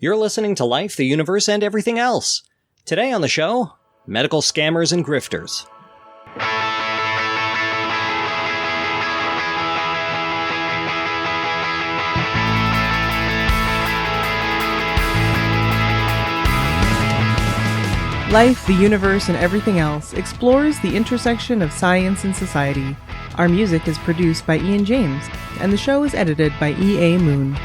You're listening to Life, the Universe, and Everything Else. Today on the show, medical scammers and grifters. Life, the Universe, and Everything Else explores the intersection of science and society. Our music is produced by Ian James, and the show is edited by E.A. Moon.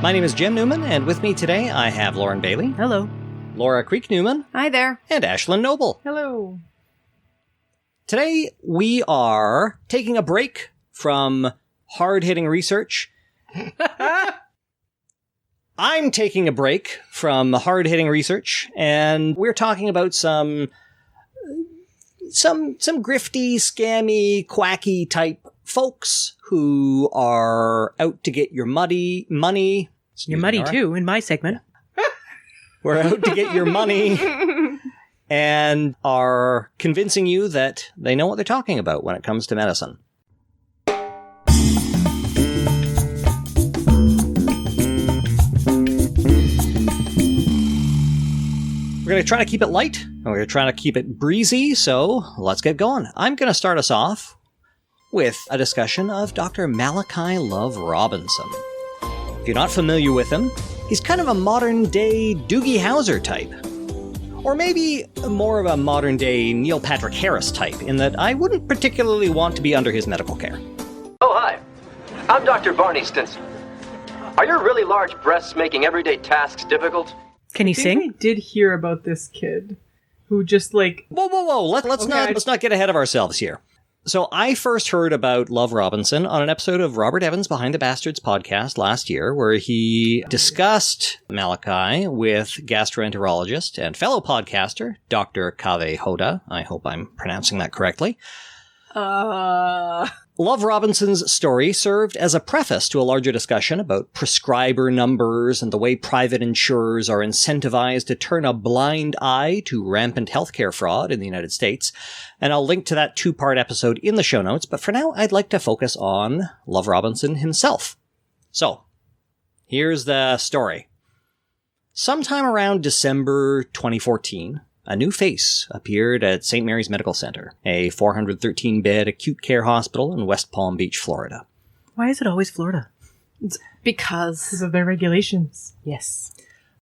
My name is Jim Newman, and with me today I have Lauren Bailey. Hello. Laura Creek Newman. Hi there. And Ashlyn Noble. Hello. Today we are taking a break from hard-hitting research. I'm taking a break from hard-hitting research, and we're talking about some grifty, scammy, quacky type folks who are out to get your money. You're muddy too in my segment. We're out to get your money and are convincing you that they know what they're talking about when it comes to medicine. We're going to try to keep it light, and we're going to try to keep it breezy, so let's get going. I'm going to start us off with a discussion of Dr. Malachi Love-Robinson. If you're not familiar with him, he's kind of a modern-day Doogie Howser type. Or maybe more of a modern-day Neil Patrick Harris type, in that I wouldn't particularly want to be under his medical care. Oh, hi. I'm Dr. Barney Stinson. Are your really large breasts making everyday tasks difficult? Can he sing? I did hear about this kid who just Whoa. Let's not get ahead of ourselves here. So I first heard about Love-Robinson on an episode of Robert Evans' Behind the Bastards podcast last year, where he discussed Malachi with gastroenterologist and fellow podcaster, Dr. Kaveh Hoda. I hope I'm pronouncing that correctly. Love-Robinson's story served as a preface to a larger discussion about prescriber numbers and the way private insurers are incentivized to turn a blind eye to rampant healthcare fraud in the United States. And I'll link to that two-part episode in the show notes, but for now I'd like to focus on Love-Robinson himself. So, here's the story. Sometime around December 2014, a new face appeared at St. Mary's Medical Center, a 413-bed acute care hospital in West Palm Beach, Florida. Why is it always Florida? because of their regulations. Yes.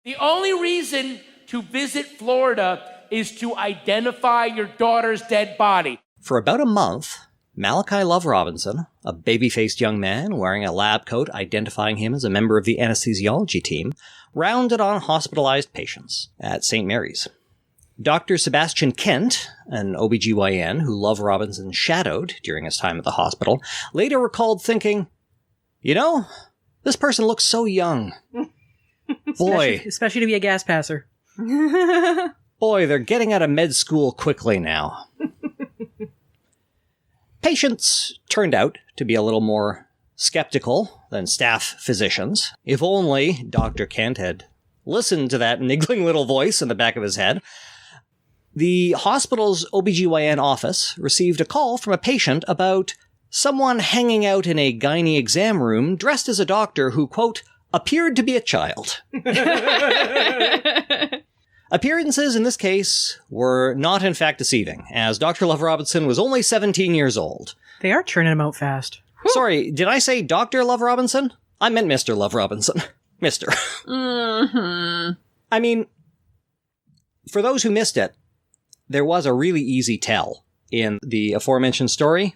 The only reason to visit Florida is to identify your daughter's dead body. For about a month, Malachi Love-Robinson, a baby-faced young man wearing a lab coat identifying him as a member of the anesthesiology team, rounded on hospitalized patients at St. Mary's. Dr. Sebastian Kent, an OBGYN who Love-Robinson shadowed during his time at the hospital, later recalled thinking, "You know, this person looks so young. Boy, Especially to be a gas passer. boy, they're getting out of med school quickly now." Patients turned out to be a little more skeptical than staff physicians. If only Dr. Kent had listened to that niggling little voice in the back of his head. The hospital's OBGYN office received a call from a patient about someone hanging out in a gynae exam room dressed as a doctor who, quote, appeared to be a child. Appearances in this case were not in fact deceiving, as Dr. Love-Robinson was only 17 years old. They are churning them out fast. Sorry, did I say Dr. Love-Robinson? I meant Mr. Love-Robinson. Mr. Mm-hmm. I mean, for those who missed it, there was a really easy tell in the aforementioned story.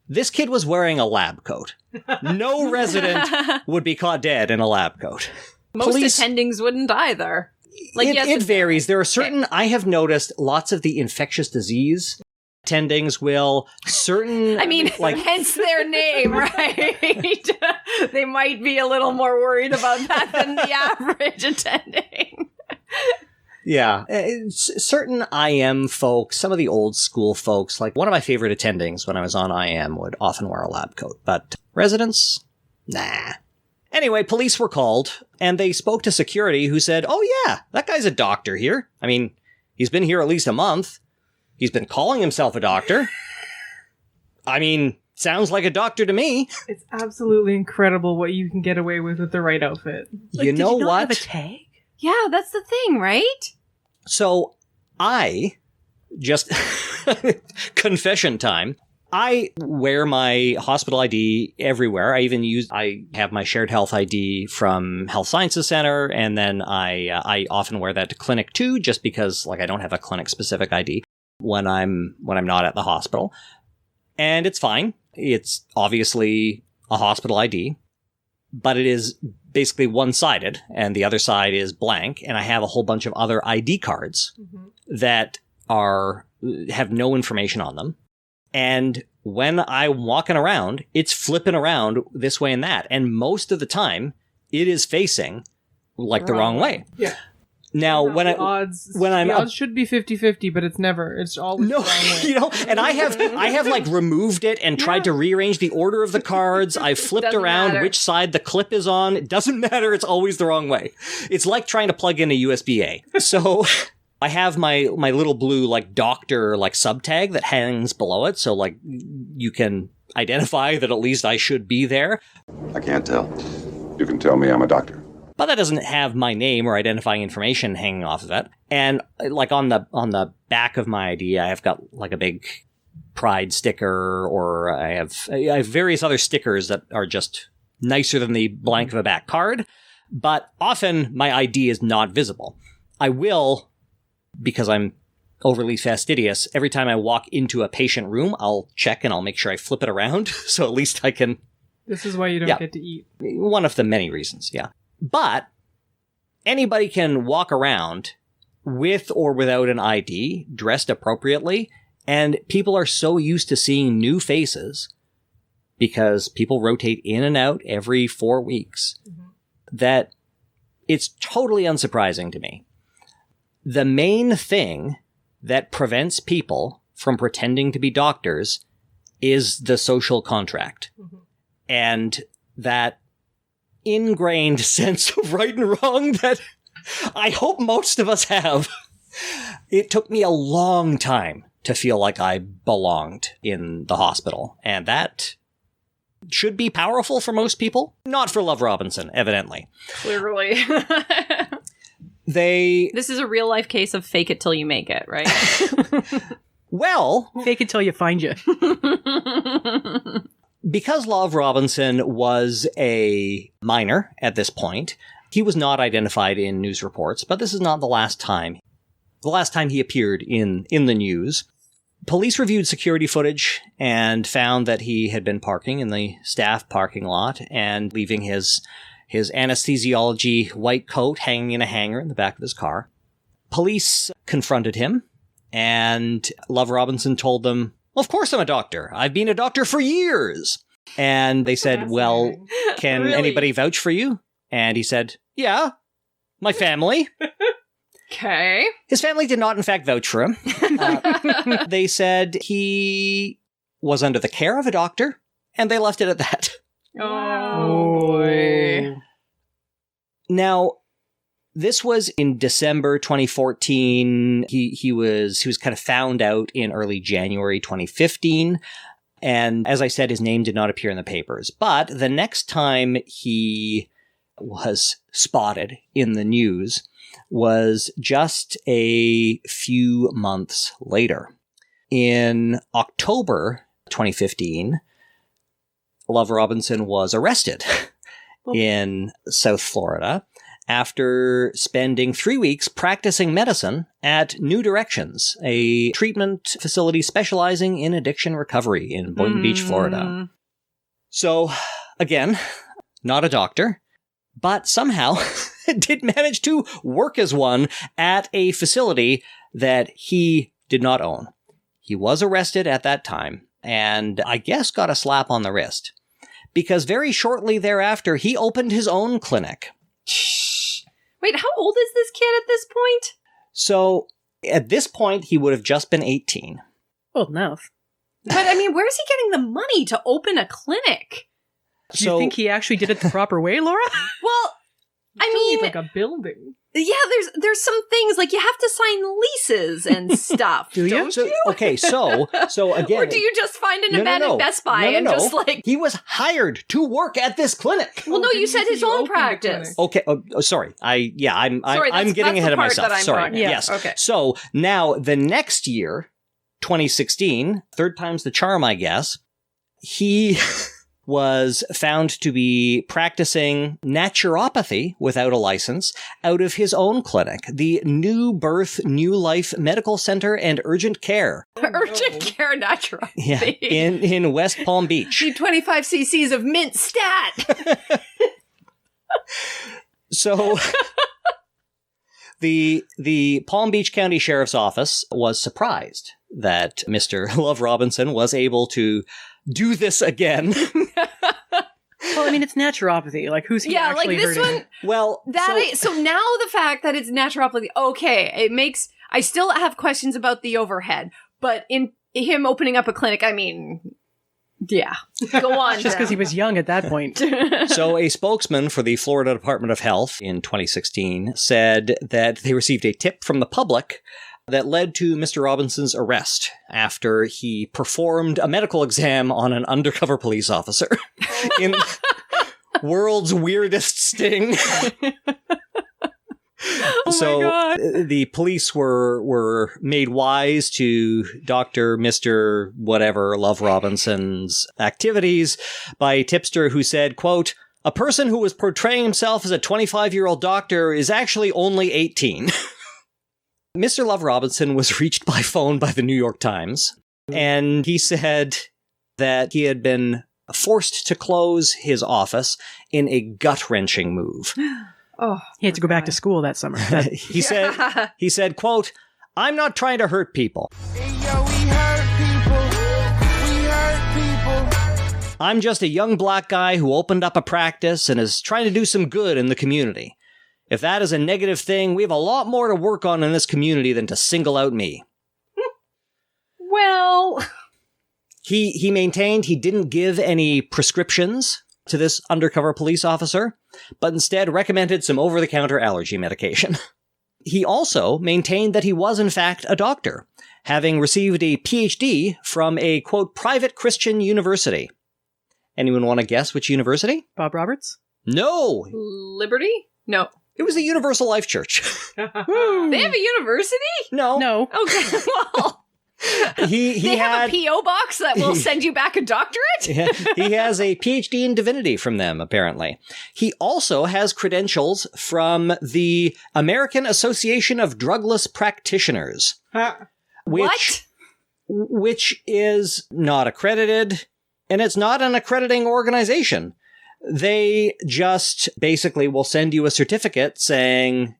This kid was wearing a lab coat. No resident would be caught dead in a lab coat. Most attendings wouldn't either. It varies. There are certain, I have noticed lots of the infectious disease attendings will hence their name, right? They might be a little more worried about that than the average attending. Yeah. Certain IM folks, some of the old school folks, like one of my favorite attendings when I was on IM would often wear a lab coat, but residents, nah. Anyway, police were called, and they spoke to security who said, oh yeah, that guy's a doctor here. I mean, he's been here at least a month. He's been calling himself a doctor. I mean, sounds like a doctor to me. It's absolutely incredible what you can get away with the right outfit. You know did you not what? have a tag? Yeah, that's the thing, right? So I just confession time. I wear my hospital ID everywhere. I have my shared health ID from Health Sciences Center, and then I often wear that to clinic too, just because I don't have a clinic specific ID when I'm not at the hospital. And it's fine. It's obviously a hospital ID, but it is basically one-sided, and the other side is blank. And I have a whole bunch of other ID cards that have no information on them. And when I'm walking around, it's flipping around this way and that. And most of the time, it is facing the wrong way. Yeah. Now, the odds should be 50-50, but it's never. It's always the wrong way. And I have removed it and tried to rearrange the order of the cards. I've flipped around which side the clip is on. It doesn't matter. It's always the wrong way. It's like trying to plug in a USB-A. So I have my little blue doctor sub tag that hangs below it, so you can identify that at least I should be there. I can't tell. You can tell me I'm a doctor. But that doesn't have my name or identifying information hanging off of it. And on the back of my ID, I have got a big pride sticker, or I have various other stickers that are just nicer than the blank of a back card. But often my ID is not visible. I will, because I'm overly fastidious, every time I walk into a patient room, I'll check and I'll make sure I flip it around, so at least I can... This is why you don't get to eat. One of the many reasons, yeah. But anybody can walk around with or without an ID, dressed appropriately, and people are so used to seeing new faces, because people rotate in and out every 4 weeks, that it's totally unsurprising to me. The main thing that prevents people from pretending to be doctors is the social contract. And that ingrained sense of right and wrong that I hope most of us have. It took me a long time to feel like I belonged in the hospital, and that should be powerful for most people. Not for Love-Robinson, evidently. Clearly. This is a real life case of fake it till you make it, right? Well, fake it till you find you. Because Love-Robinson was a minor at this point, he was not identified in news reports, but this is not the last time. The last time he appeared in the news. Police reviewed security footage and found that he had been parking in the staff parking lot and leaving his anesthesiology white coat hanging in a hanger in the back of his car. Police confronted him, and Love-Robinson told them, "Of course I'm a doctor. I've been a doctor for years." And they said, "Well, can anybody vouch for you?" And he said, "Yeah, my family." Okay. His family did not, in fact, vouch for him. They said he was under the care of a doctor, and they left it at that. Oh, boy. Now, this was in December 2014. He was kind of found out in early January 2015. And as I said, his name did not appear in the papers. But the next time he was spotted in the news was just a few months later. In October 2015, Love-Robinson was arrested in South Florida after spending 3 weeks practicing medicine at New Directions, a treatment facility specializing in addiction recovery in Boynton Beach, Florida. So, again, not a doctor, but somehow did manage to work as one at a facility that he did not own. He was arrested at that time, and I guess got a slap on the wrist, because very shortly thereafter, he opened his own clinic. Wait, how old is this kid at this point? So, at this point, he would have just been 18. Old enough. But, I mean, where's he getting the money to open a clinic? Do you think he actually did it the proper way, Laura? Well, I mean, like a building. Yeah, there's some things like you have to sign leases and stuff. Do you? Don't you? Okay, so again, Or do you just find an abandoned Best Buy and just like... He was hired to work at this clinic. Well, no, you said his own practice. Okay, sorry. I'm getting ahead of myself. Sorry. Yes. Okay. So now the next year, 2016, third time's the charm, I guess. He was found to be practicing naturopathy without a license out of his own clinic, the New Birth, New Life Medical Center and Urgent Care. Urgent Care naturopathy. Yeah, in West Palm Beach. Need 25 cc's of mint stat. So the Palm Beach County Sheriff's Office was surprised that Mr. Love-Robinson was able to do this again. Well, I mean, it's naturopathy. Like, who's he actually like this hurting? one. Well, So now the fact that it's naturopathy, okay, it makes. I still have questions about the overhead, but in him opening up a clinic, I mean, yeah, go on. Just because he was young at that point. So a spokesman for the Florida Department of Health in 2016 said that they received a tip from the public that led to Mr. Robinson's arrest after he performed a medical exam on an undercover police officer in world's weirdest sting. So the police were made wise to Mr. Whatever Love-Robinson's activities by a tipster who said, quote, "A person who was portraying himself as a 25-year-old doctor is actually only 18. Mr. Love-Robinson was reached by phone by the New York Times, and he said that he had been forced to close his office in a gut-wrenching move. Oh, he had to go back to school that summer. He said, quote, "I'm not trying to hurt people. I'm just a young black guy who opened up a practice and is trying to do some good in the community. If that is a negative thing, we have a lot more to work on in this community than to single out me." Well, he maintained he didn't give any prescriptions to this undercover police officer, but instead recommended some over-the-counter allergy medication. He also maintained that he was in fact a doctor, having received a PhD from a, quote, private Christian university. Anyone want to guess which university? Bob Roberts? No! Liberty? No. It was the Universal Life Church. They have a university? No. Okay, well... They have a P.O. box that will send you back a doctorate? Yeah, he has a PhD in divinity from them, apparently. He also has credentials from the American Association of Drugless Practitioners. Which is not accredited, and it's not an accrediting organization. They just basically will send you a certificate saying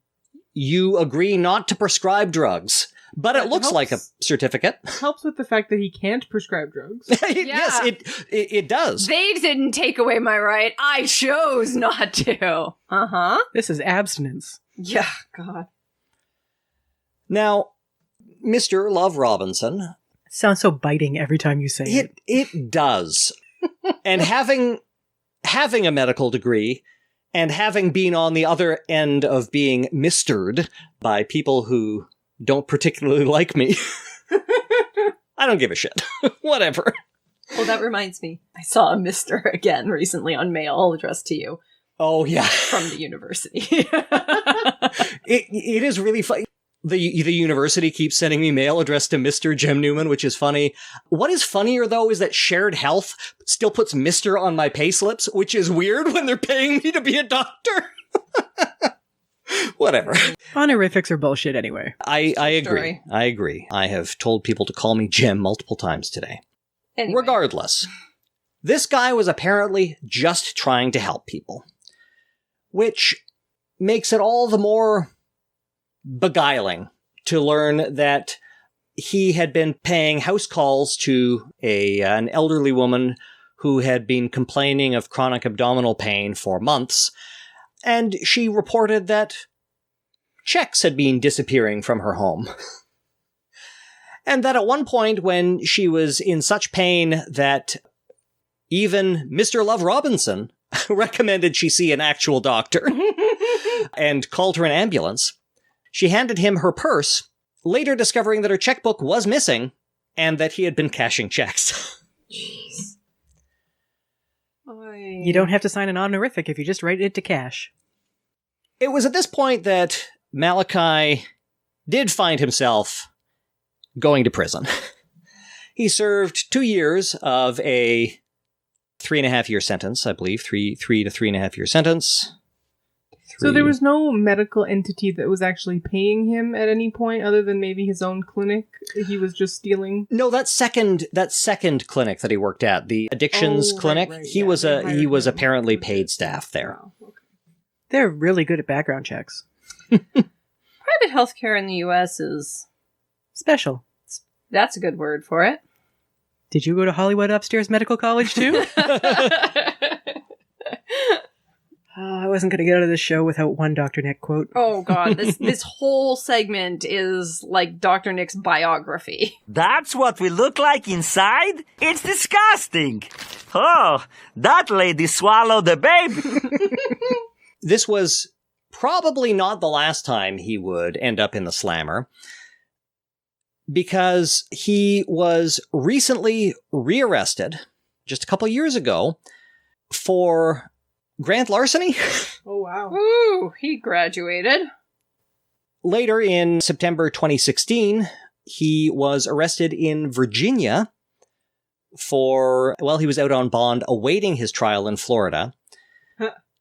you agree not to prescribe drugs. But it looks like a certificate. Helps with the fact that he can't prescribe drugs. Yes, it does. They didn't take away my right. I chose not to. Uh-huh. This is abstinence. Yeah, God. Now, Mr. Love-Robinson... Sounds so biting every time you say it. It does. And having a medical degree and having been on the other end of being mistered by people who don't particularly like me, I don't give a shit. Whatever. Well, that reminds me. I saw a Mr. again recently on mail addressed to you. Oh, yeah. From the university. It is really funny. The university keeps sending me mail addressed to Mr. Jim Newman, which is funny. What is funnier, though, is that Shared Health still puts Mr. on my payslips, which is weird when they're paying me to be a doctor. Whatever. Honorifics are bullshit anyway. I agree. I agree. I have told people to call me Jim multiple times today. Anyway. Regardless, this guy was apparently just trying to help people, which makes it all the more beguiling to learn that he had been paying house calls to an elderly woman who had been complaining of chronic abdominal pain for months, and she reported that checks had been disappearing from her home. And that at one point when she was in such pain that Even Mr. Love-Robinson recommended she see an actual doctor and called her an ambulance. She handed him her purse, later discovering that her checkbook was missing and that he had been cashing checks. Jeez. You don't have to sign an honorific if you just write it to cash. It was at this point that Malachi did find himself going to prison. He served 2 years of a 3.5-year sentence, I believe. 3 to 3.5 year sentence. So there was no medical entity that was actually paying him at any point other than maybe his own clinic? He was just stealing? No, that second clinic that he worked at, the addictions clinic, right. He was apparently paid staff there. Wow, okay. They're really good at background checks. Private healthcare in the U.S. is... special. That's a good word for it. Did you go to Hollywood Upstairs Medical College too? I wasn't going to get out of this show without one Dr. Nick quote. Oh, God. This whole segment is like Dr. Nick's biography. That's what we look like inside? It's disgusting. Oh, that lady swallowed the baby. This was probably not the last time he would end up in the slammer, because he was recently rearrested just a couple years ago for grand larceny. Oh, wow. Ooh, he graduated. Later in September 2016, he was arrested in Virginia for, well, he was out on bond awaiting his trial in Florida.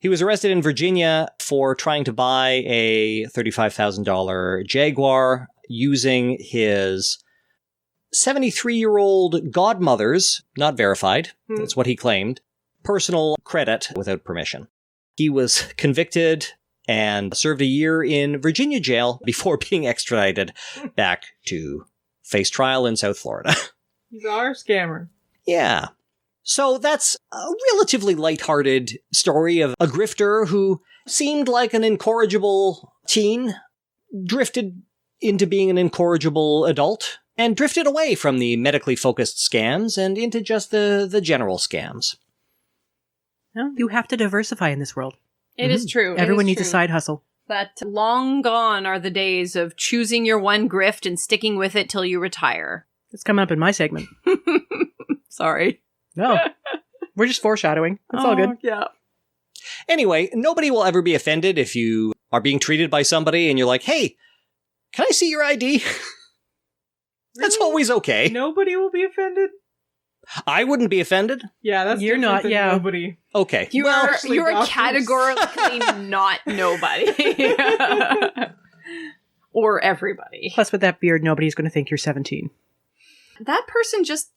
He was arrested in Virginia for trying to buy a $35,000 Jaguar using his 73-year-old godmother's, not verified, that's what he claimed, personal credit without permission. He was convicted and served a year in Virginia jail before being extradited back to face trial in South Florida. He's our scammer. Yeah. So that's a relatively lighthearted story of a grifter who seemed like an incorrigible teen, drifted into being an incorrigible adult, and drifted away from the medically focused scams and into just the general scams. Well, you have to diversify in this world. It is true. Everyone needs a side hustle. But long gone are the days of choosing your one grift and sticking with it till you retire. It's coming up in my segment. Sorry. No. We're just foreshadowing. It's all good. Yeah. Anyway, nobody will ever be offended if you are being treated by somebody and you're like, hey, can I see your ID? That's always okay. Nobody will be offended? I wouldn't be offended. Yeah, that's You're not, than yeah. Nobody. Okay. You're categorically not nobody. Or everybody. Plus, with that beard, nobody's going to think you're 17. That person just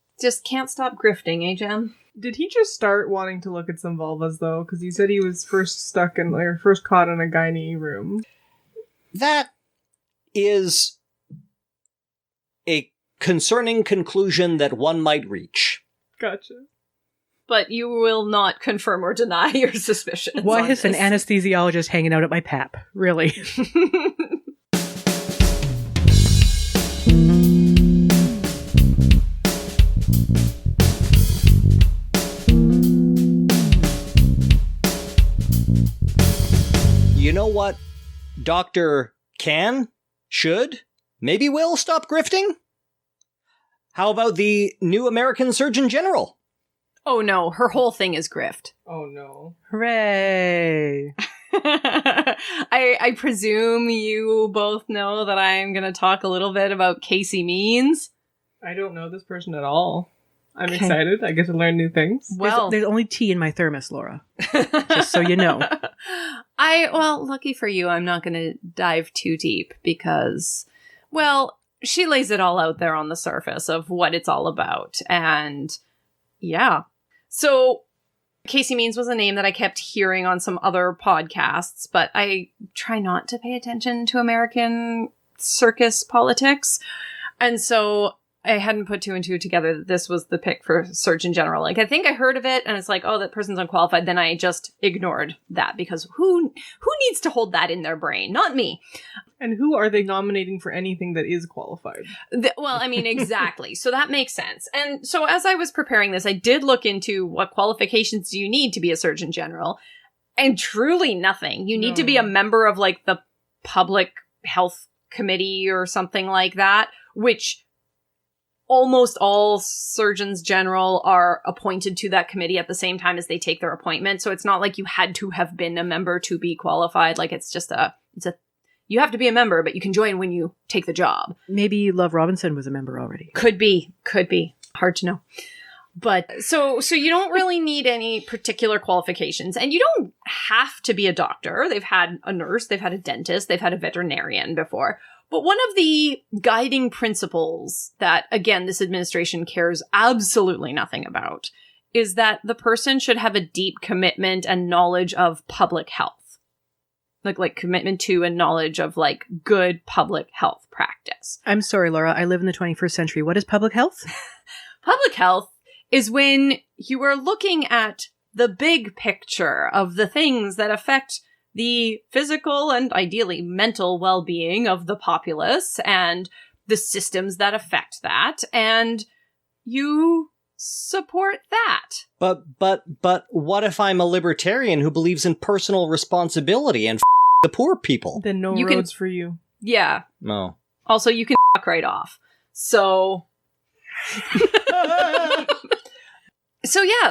can't stop grifting, eh, Jen? Did he just start wanting to look at some vulvas, though? Because he said he was first caught in a gynae room. That is a concerning conclusion that one might reach. Gotcha. But you will not confirm or deny your suspicions. Why is an anesthesiologist hanging out at my pap? Really? You know what? Doctor should, maybe will stop grifting? How about the new American Surgeon General? Oh no, her whole thing is grift. Oh no. Hooray! I presume you both know that I'm going to talk a little bit about Casey Means. I don't know this person at all. I'm excited. I get to learn new things. Well, there's only tea in my thermos, Laura. Just so you know. Lucky for you, I'm not going to dive too deep because, well, she lays it all out there on the surface of what it's all about. And yeah. So Casey Means was a name that I kept hearing on some other podcasts, but I try not to pay attention to American circus politics. And so I hadn't put two and two together that this was the pick for Surgeon General. Like, I think I heard of it, and it's like, oh, that person's unqualified. Then I just ignored that, because who needs to hold that in their brain? Not me. And who are they nominating for anything that is qualified? Well, I mean, exactly. So that makes sense. And so as I was preparing this, I did look into what qualifications do you need to be a Surgeon General, and truly nothing. You need to be a member of, like, the Public Health Committee or something like that, which almost all surgeons general are appointed to that committee at the same time as they take their appointment. So it's not like you had to have been a member to be qualified. Like, it's just you have to be a member, but you can join when you take the job. Maybe Love-Robinson was a member already. Could be. Hard to know. But so you don't really need any particular qualifications, and you don't have to be a doctor. They've had a nurse, they've had a dentist, they've had a veterinarian before. But one of the guiding principles that, again, this administration cares absolutely nothing about is that the person should have a deep commitment and knowledge of public health. Like commitment to and knowledge of, like, good public health practice. I'm sorry, Laura. I live in the 21st century. What is public health? Public health is when you are looking at the big picture of the things that affect the physical and ideally mental well-being of the populace and the systems that affect that, and you support that. But what if I'm a libertarian who believes in personal responsibility and the poor people? Then no roads for you. Yeah. No. Also, you can fuck right off. So...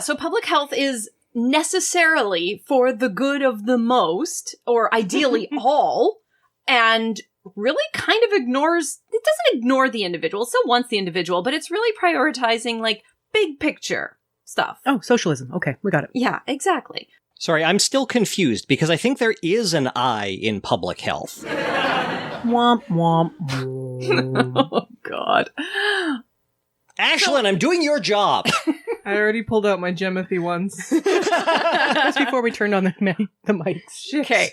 So public health is necessarily for the good of the most, or ideally all, and really kind of ignores, it doesn't ignore the individual, it still wants the individual, but it's really prioritizing, like, big picture stuff. Oh, socialism. Okay, we got it. Yeah, exactly. Sorry, I'm still confused, because I think there is an I in public health. Womp, womp, womp. Oh, God. Ashlyn, I'm doing your job! I already pulled out my Gemothy once. Just before we turned on the mics. Okay.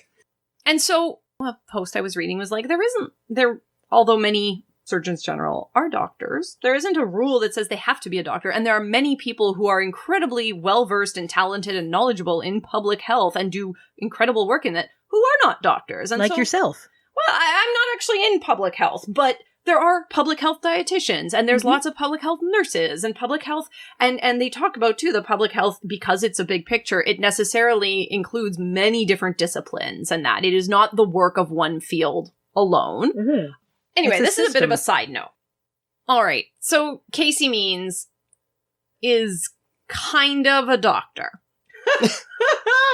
And so a post I was reading was like, although many surgeons general are doctors, there isn't a rule that says they have to be a doctor. And there are many people who are incredibly well-versed and talented and knowledgeable in public health and do incredible work in it who are not doctors. And like yourself. Well, I'm not actually in public health, but there are public health dietitians, and there's lots of public health nurses and public health, and they talk about, too, the public health, because it's a big picture, it necessarily includes many different disciplines, and that it is not the work of one field alone. Mm-hmm. Anyway, this is a bit of a side note. All right, so Casey Means is kind of a doctor.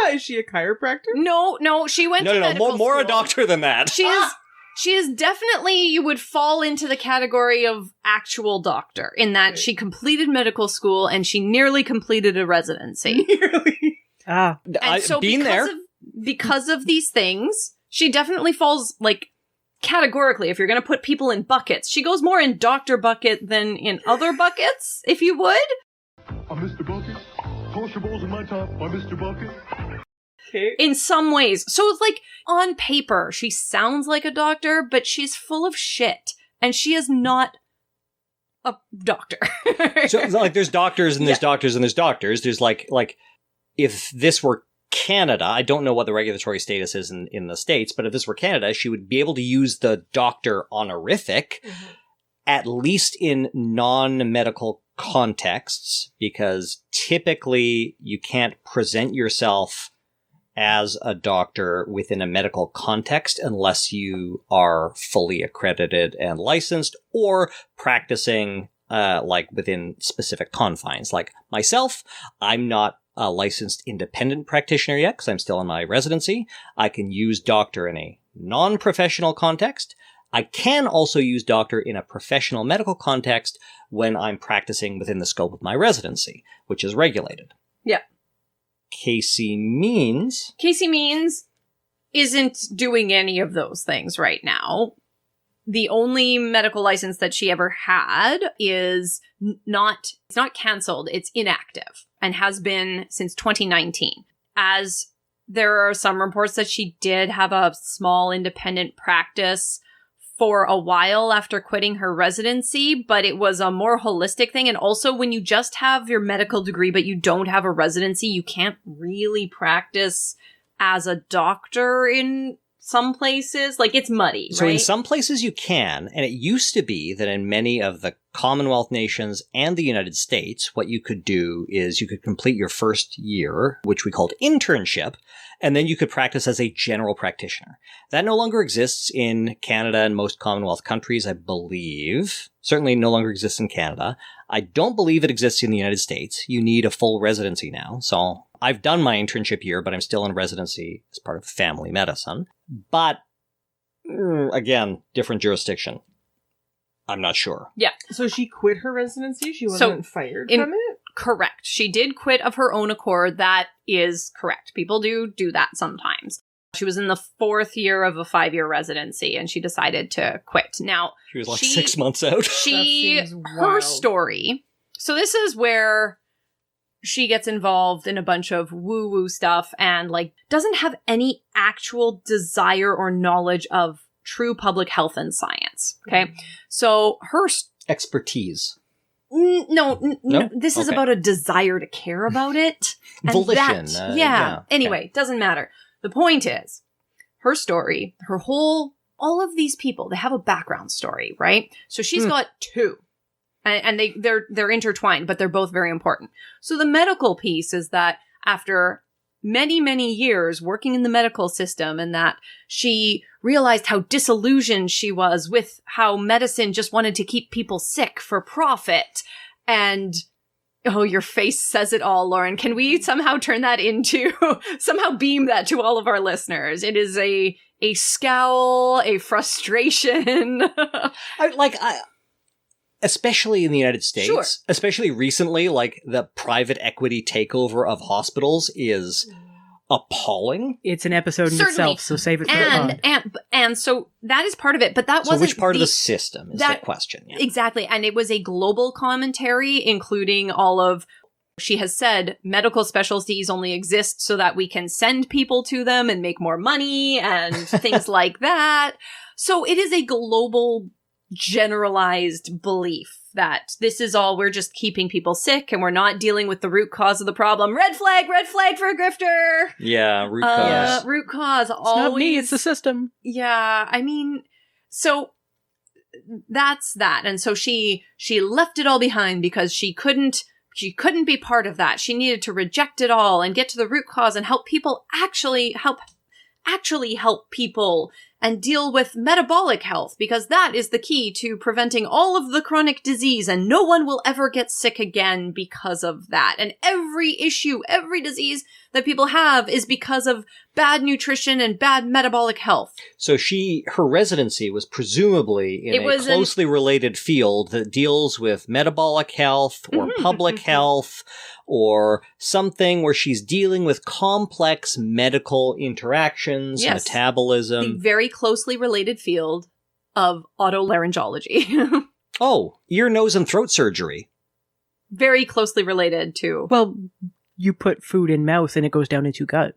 Is she a chiropractor? No, she went to medical school. More a doctor than that. She is definitely, you would fall into the category of actual doctor, in that she completed medical school and she nearly completed a residency. Nearly. And so because of these things, she definitely falls, like, categorically, if you're going to put people in buckets, she goes more in doctor bucket than in other buckets, if you would. I'm Mr. Bucket. Toss your balls in my top. I'm Mr. Bucket. In some ways. So it's like, on paper, she sounds like a doctor, but she's full of shit. And she is not a doctor. So, like, there's doctors and there's doctors and there's doctors. There's like, if this were Canada, I don't know what the regulatory status is in the States, but if this were Canada, she would be able to use the doctor honorific, at least in non-medical contexts, because typically you can't present yourself as a doctor within a medical context unless you are fully accredited and licensed or practicing like within specific confines. Like myself, I'm not a licensed independent practitioner yet because I'm still in my residency. I can use doctor in a non-professional context. I can also use doctor in a professional medical context when I'm practicing within the scope of my residency, which is regulated. Yeah. Casey Means isn't doing any of those things right now. The only medical license that she ever had is it's not canceled, it's inactive, and has been since 2019. As there are some reports that she did have a small independent practice for a while after quitting her residency, but it was a more holistic thing. And also, when you just have your medical degree, but you don't have a residency, you can't really practice as a doctor in some places. Like, it's muddy, So right? in some places you can, and it used to be that in many of the Commonwealth nations and the United States, what you could do is you could complete your first year, which we called internship, and then you could practice as a general practitioner. That no longer exists in Canada and most Commonwealth countries, I believe. Certainly no longer exists in Canada. I don't believe it exists in the United States. You need a full residency now. So I've done my internship year, but I'm still in residency as part of family medicine. But, again, different jurisdiction. I'm not sure. Yeah. So she quit her residency? She wasn't fired from it? Correct. She did quit of her own accord. That is correct. People do that sometimes. She was in the 4th year of a 5-year residency, and she decided to quit. Now, she was like 6 months out. Her story. So this is where she gets involved in a bunch of woo-woo stuff and, like, doesn't have any actual desire or knowledge of true public health and science. Okay. So her expertise. No. This is about a desire to care about it. And volition. Anyway, doesn't matter. The point is, her story, all of these people, they have a background story, right? So she's got 2. And they're intertwined, but they're both very important. So the medical piece is that after many, many years working in the medical system, and that she realized how disillusioned she was with how medicine just wanted to keep people sick for profit. And, oh, your face says it all, Lauren. Can we somehow turn that into, somehow beam that to all of our listeners? It is a scowl, a frustration. Especially in the United States, especially recently, like the private equity takeover of hospitals is appalling. It's an episode in itself, so save it for the pod. And so that is part of it, but that wasn't. So which part of the system is the question? Yeah. Exactly, and it was a global commentary, including all of. She has said medical specialties only exist so that we can send people to them and make more money and things like that. So it is a global, generalized belief that this is all, we're just keeping people sick and we're not dealing with the root cause of the problem. Red flag for a grifter. Yeah, root cause. Root cause. It's not me, it's the system. Yeah, I mean, so that's that. And so she left it all behind because she couldn't be part of that. She needed to reject it all and get to the root cause and help people actually help people and deal with metabolic health, because that is the key to preventing all of the chronic disease, and no one will ever get sick again because of that. And every issue, every disease that people have is because of bad nutrition and bad metabolic health. So her residency was presumably in a closely related field that deals with metabolic health or public health, or something where she's dealing with complex medical interactions, metabolism. The very closely related field of otolaryngology. Oh, ear, nose, and throat surgery. Very closely related to... Well, you put food in mouth and it goes down into gut.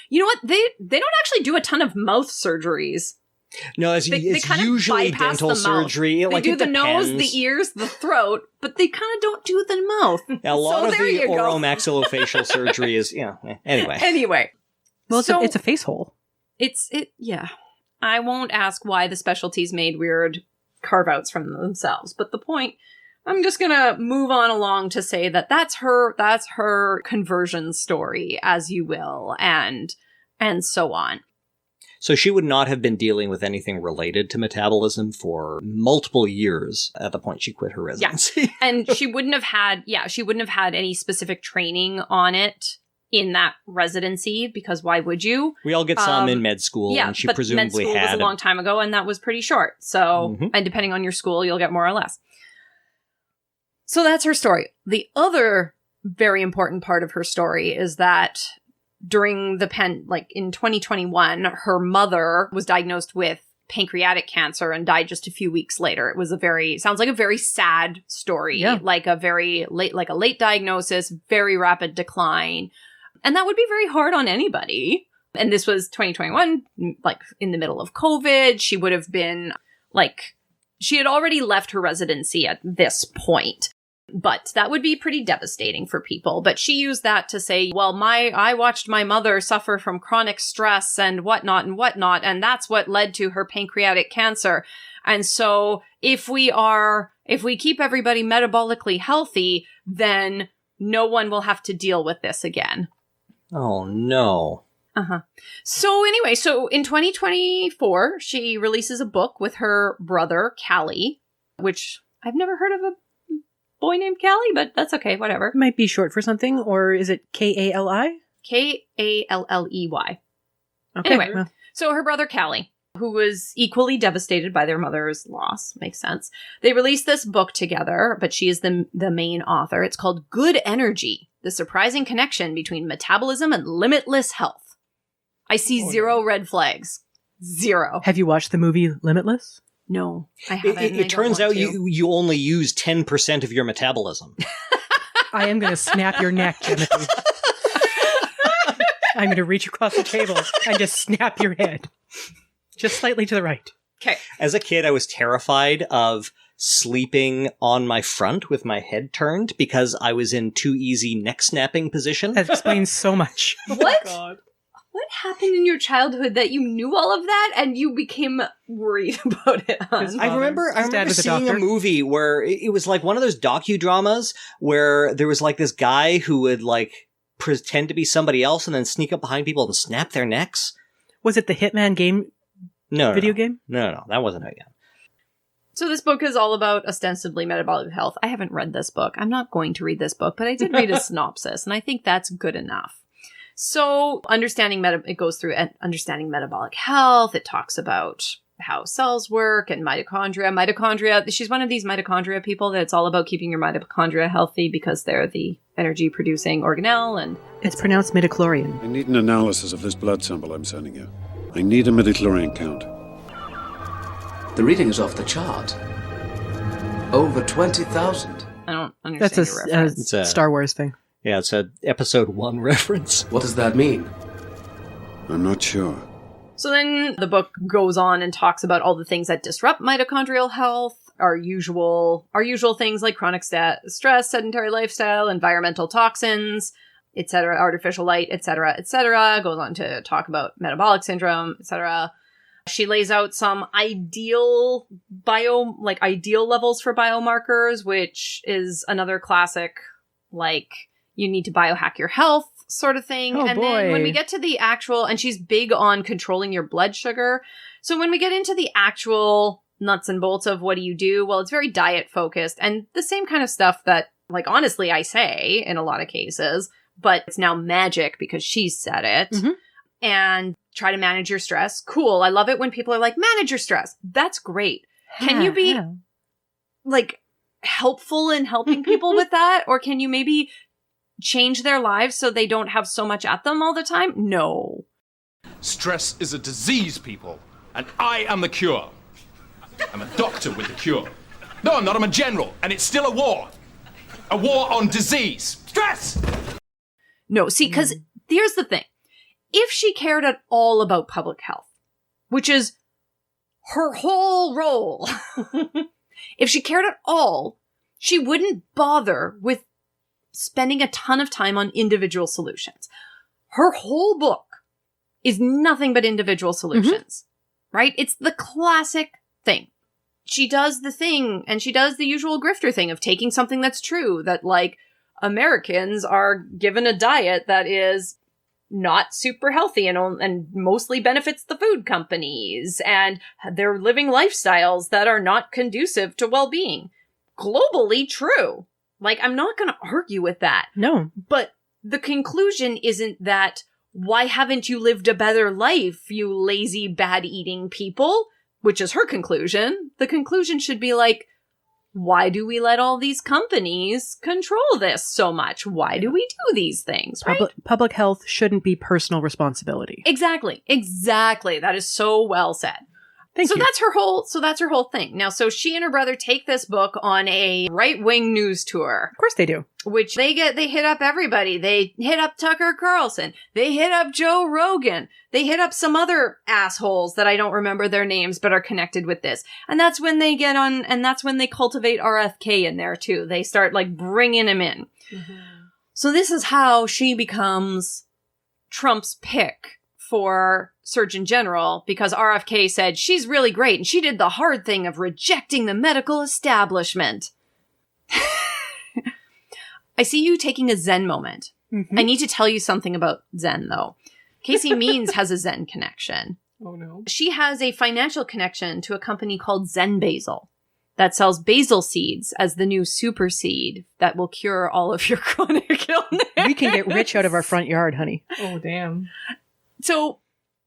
You know what? They don't actually do a ton of mouth surgeries. No, it's usually dental surgery. They do the nose, the ears, the throat, but they kind of don't do the mouth. A lot of the oromaxillofacial surgery is, Anyway. Well, it's a face hole. Yeah. I won't ask why the specialties made weird carve-outs from themselves, but the point, I'm just gonna move on along to say that that's her conversion story, as you will, and so on. So she would not have been dealing with anything related to metabolism for multiple years at the point she quit her residency. Yeah. And she wouldn't have had any specific training on it in that residency, because why would you? We all get some in med school, and she presumably med school had. Was a long time ago, and that was pretty short. So, and depending on your school, you'll get more or less. So that's her story. The other very important part of her story is that during in 2021, her mother was diagnosed with pancreatic cancer and died just a few weeks later. It was sounds like a very sad story, like a late diagnosis, very rapid decline. And that would be very hard on anybody. And this was 2021, like in the middle of COVID. She would have been Like, she had already left her residency at this point. But that would be pretty devastating for people. But she used that to say, well, I watched my mother suffer from chronic stress and whatnot, and that's what led to her pancreatic cancer. And so if we keep everybody metabolically healthy, then no one will have to deal with this again. Oh, no. So anyway, in 2024, she releases a book with her brother, Callie, which I've never heard of a boy named Callie, but that's okay, whatever. It might be short for something, or is it Kali? Kalley. Okay. Anyway, well. So her brother Callie, who was equally devastated by their mother's loss, makes sense. They released this book together, but she is the main author. It's called Good Energy, The Surprising Connection Between Metabolism and Limitless Health. I see zero red flags. Zero. Have you watched the movie Limitless? No, I haven't. It turns out you only use 10% of your metabolism. I am going to snap your neck, Timothy. I'm going to reach across the table and just snap your head. Just slightly to the right. Okay. As a kid, I was terrified of sleeping on my front with my head turned because I was in too easy neck snapping position. That explains so much. What? Oh, God. What happened in your childhood that you knew all of that and you became worried about it? I remember seeing a movie where it was like one of those docudramas where there was like this guy who would like pretend to be somebody else and then sneak up behind people and snap their necks. Was it the Hitman game? Video game? No, that wasn't it yet. So this book is all about ostensibly metabolic health. I haven't read this book. I'm not going to read this book, but I did read a synopsis, and I think that's good enough. So it goes through understanding metabolic health. It talks about how cells work and mitochondria. She's one of these mitochondria people that it's all about keeping your mitochondria healthy because they're the energy producing organelle. And it's pronounced midichlorian. I need an analysis of this blood sample I'm sending you. I need a midichlorian count. The reading is off the chart. Over 20,000. I don't understand your reference. It's a Star Wars thing. Yeah, it's a episode 1 reference. What does that mean? I'm not sure. So then the book goes on and talks about all the things that disrupt mitochondrial health, our usual things like chronic stress, sedentary lifestyle, environmental toxins, etc., artificial light, etc., etc. Goes on to talk about metabolic syndrome, etc. She lays out some ideal levels for biomarkers, which is another classic, like, you need to biohack your health sort of thing. Oh, and then when we get to the actual, and she's big on controlling your blood sugar. So when we get into the actual nuts and bolts of what do you do, well, it's very diet focused and the same kind of stuff that, like, honestly, I say in a lot of cases, but it's now magic because she said it. Mm-hmm. And try to manage your stress. Cool. I love it when people are like, manage your stress. That's great. Can you be like helpful in helping people with that? Or can you maybe change their lives so they don't have so much at them all the time? No. Stress is a disease, people, and I am the cure. I'm a doctor with the cure. No, I'm not. I'm a general, and it's still a war. A war on disease. Stress! No, see, because here's the thing. If she cared at all about public health, which is her whole role, if she cared at all, she wouldn't bother with spending a ton of time on individual solutions. Her whole book is nothing but individual solutions, right? It's the classic thing. She does the thing, and she does the usual grifter thing of taking something that's true, that, like, Americans are given a diet that is not super healthy and mostly benefits the food companies, and they're living lifestyles that are not conducive to well-being. Globally true. Like, I'm not going to argue with that. No. But the conclusion isn't that, why haven't you lived a better life, you lazy, bad-eating people? Which is her conclusion. The conclusion should be like, why do we let all these companies control this so much? Why do we do these things, right? Public health shouldn't be personal responsibility. Exactly. That is so well said. Thank you. That's her whole thing. Now, so she and her brother take this book on a right-wing news tour. Of course they do. Which they hit up everybody. They hit up Tucker Carlson. They hit up Joe Rogan. They hit up some other assholes that I don't remember their names, but are connected with this. And that's when they get on, and that's when they cultivate RFK in there too. They start like bringing him in. Mm-hmm. So this is how she becomes Trump's pick for Surgeon General, because RFK said she's really great and she did the hard thing of rejecting the medical establishment. I see you taking a Zen moment. Mm-hmm. I need to tell you something about Zen, though. Casey Means has a Zen connection. Oh, no. She has a financial connection to a company called Zen Basil that sells basil seeds as the new super seed that will cure all of your chronic illness. We can get rich out of our front yard, honey. Oh, damn. So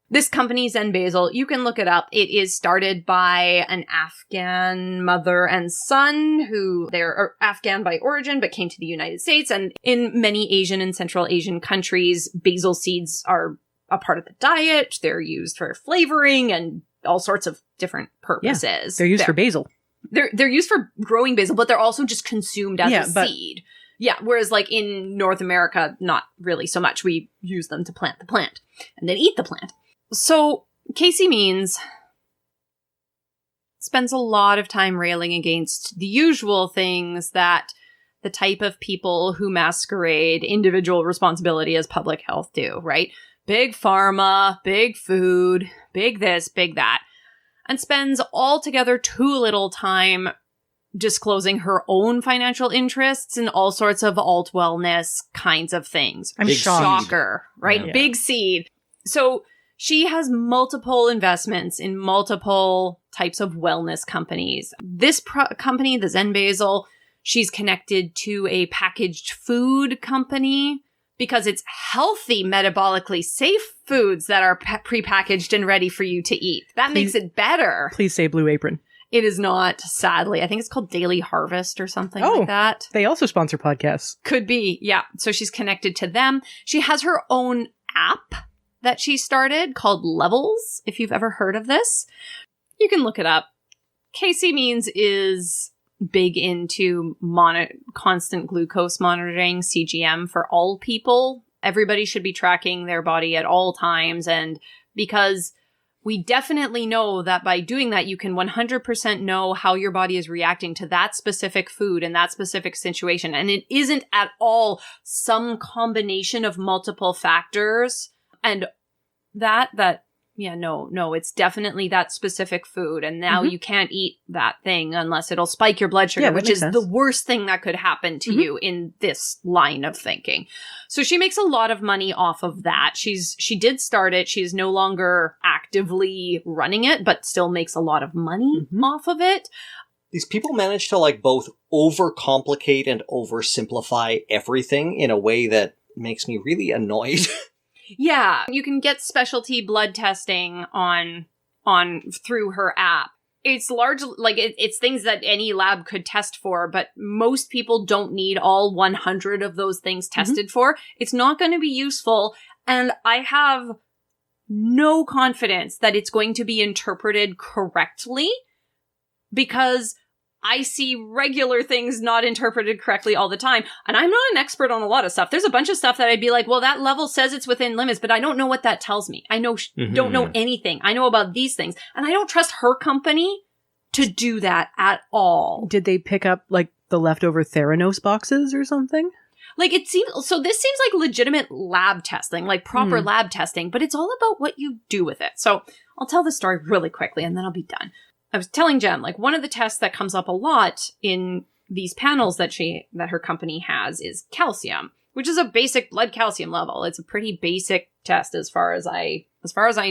this company, Zen Basil, you can look it up. It is started by an Afghan mother and son who they're Afghan by origin, but came to the United States. And in many Asian and Central Asian countries, basil seeds are a part of the diet. They're used for flavoring and all sorts of different purposes. Yeah, they're used for basil. They're used for growing basil, but they're also just consumed as a seed. Yeah, whereas like in North America, not really so much. We use them to plant the plant and then eat the plant. So Casey Means spends a lot of time railing against the usual things that the type of people who masquerade individual responsibility as public health do, right? Big pharma, big food, big this, big that, and spends altogether too little time disclosing her own financial interests in all sorts of alt wellness kinds of things. I'm shocked. Shocker, right? Yeah. Big seed. So she has multiple investments in multiple types of wellness companies. This company, the Zen Basil, she's connected to a packaged food company because it's healthy, metabolically safe foods that are prepackaged and ready for you to eat. That makes it better. Please say Blue Apron. It is not, sadly. I think it's called Daily Harvest or something like that. They also sponsor podcasts. Could be, yeah. So she's connected to them. She has her own app that she started called Levels, if you've ever heard of this. You can look it up. Casey Means is big into constant glucose monitoring, CGM, for all people. Everybody should be tracking their body at all times. And because we definitely know that by doing that, you can 100% know how your body is reacting to that specific food and that specific situation. And it isn't at all some combination of multiple factors. And it's definitely that specific food. And now you can't eat that thing unless it'll spike your blood sugar, which is the worst thing that could happen to you in this line of thinking. So she makes a lot of money off of that. She did start it. She's no longer actively running it, but still makes a lot of money off of it. These people manage to like both overcomplicate and oversimplify everything in a way that makes me really annoyed. Yeah, you can get specialty blood testing on through her app. It's largely like it's things that any lab could test for, but most people don't need all 100 of those things tested for. It's not going to be useful, and I have no confidence that it's going to be interpreted correctly because I see regular things not interpreted correctly all the time. And I'm not an expert on a lot of stuff. There's a bunch of stuff that I'd be like, well, that level says it's within limits, but I don't know what that tells me. I don't know anything. I know about these things. And I don't trust her company to do that at all. Did they pick up like the leftover Theranos boxes or something? Like this seems like legitimate lab testing, like proper lab testing, but it's all about what you do with it. So I'll tell the story really quickly and then I'll be done. I was telling Jen, like one of the tests that comes up a lot in these panels that her company has is calcium, which is a basic blood calcium level. It's a pretty basic test as far as I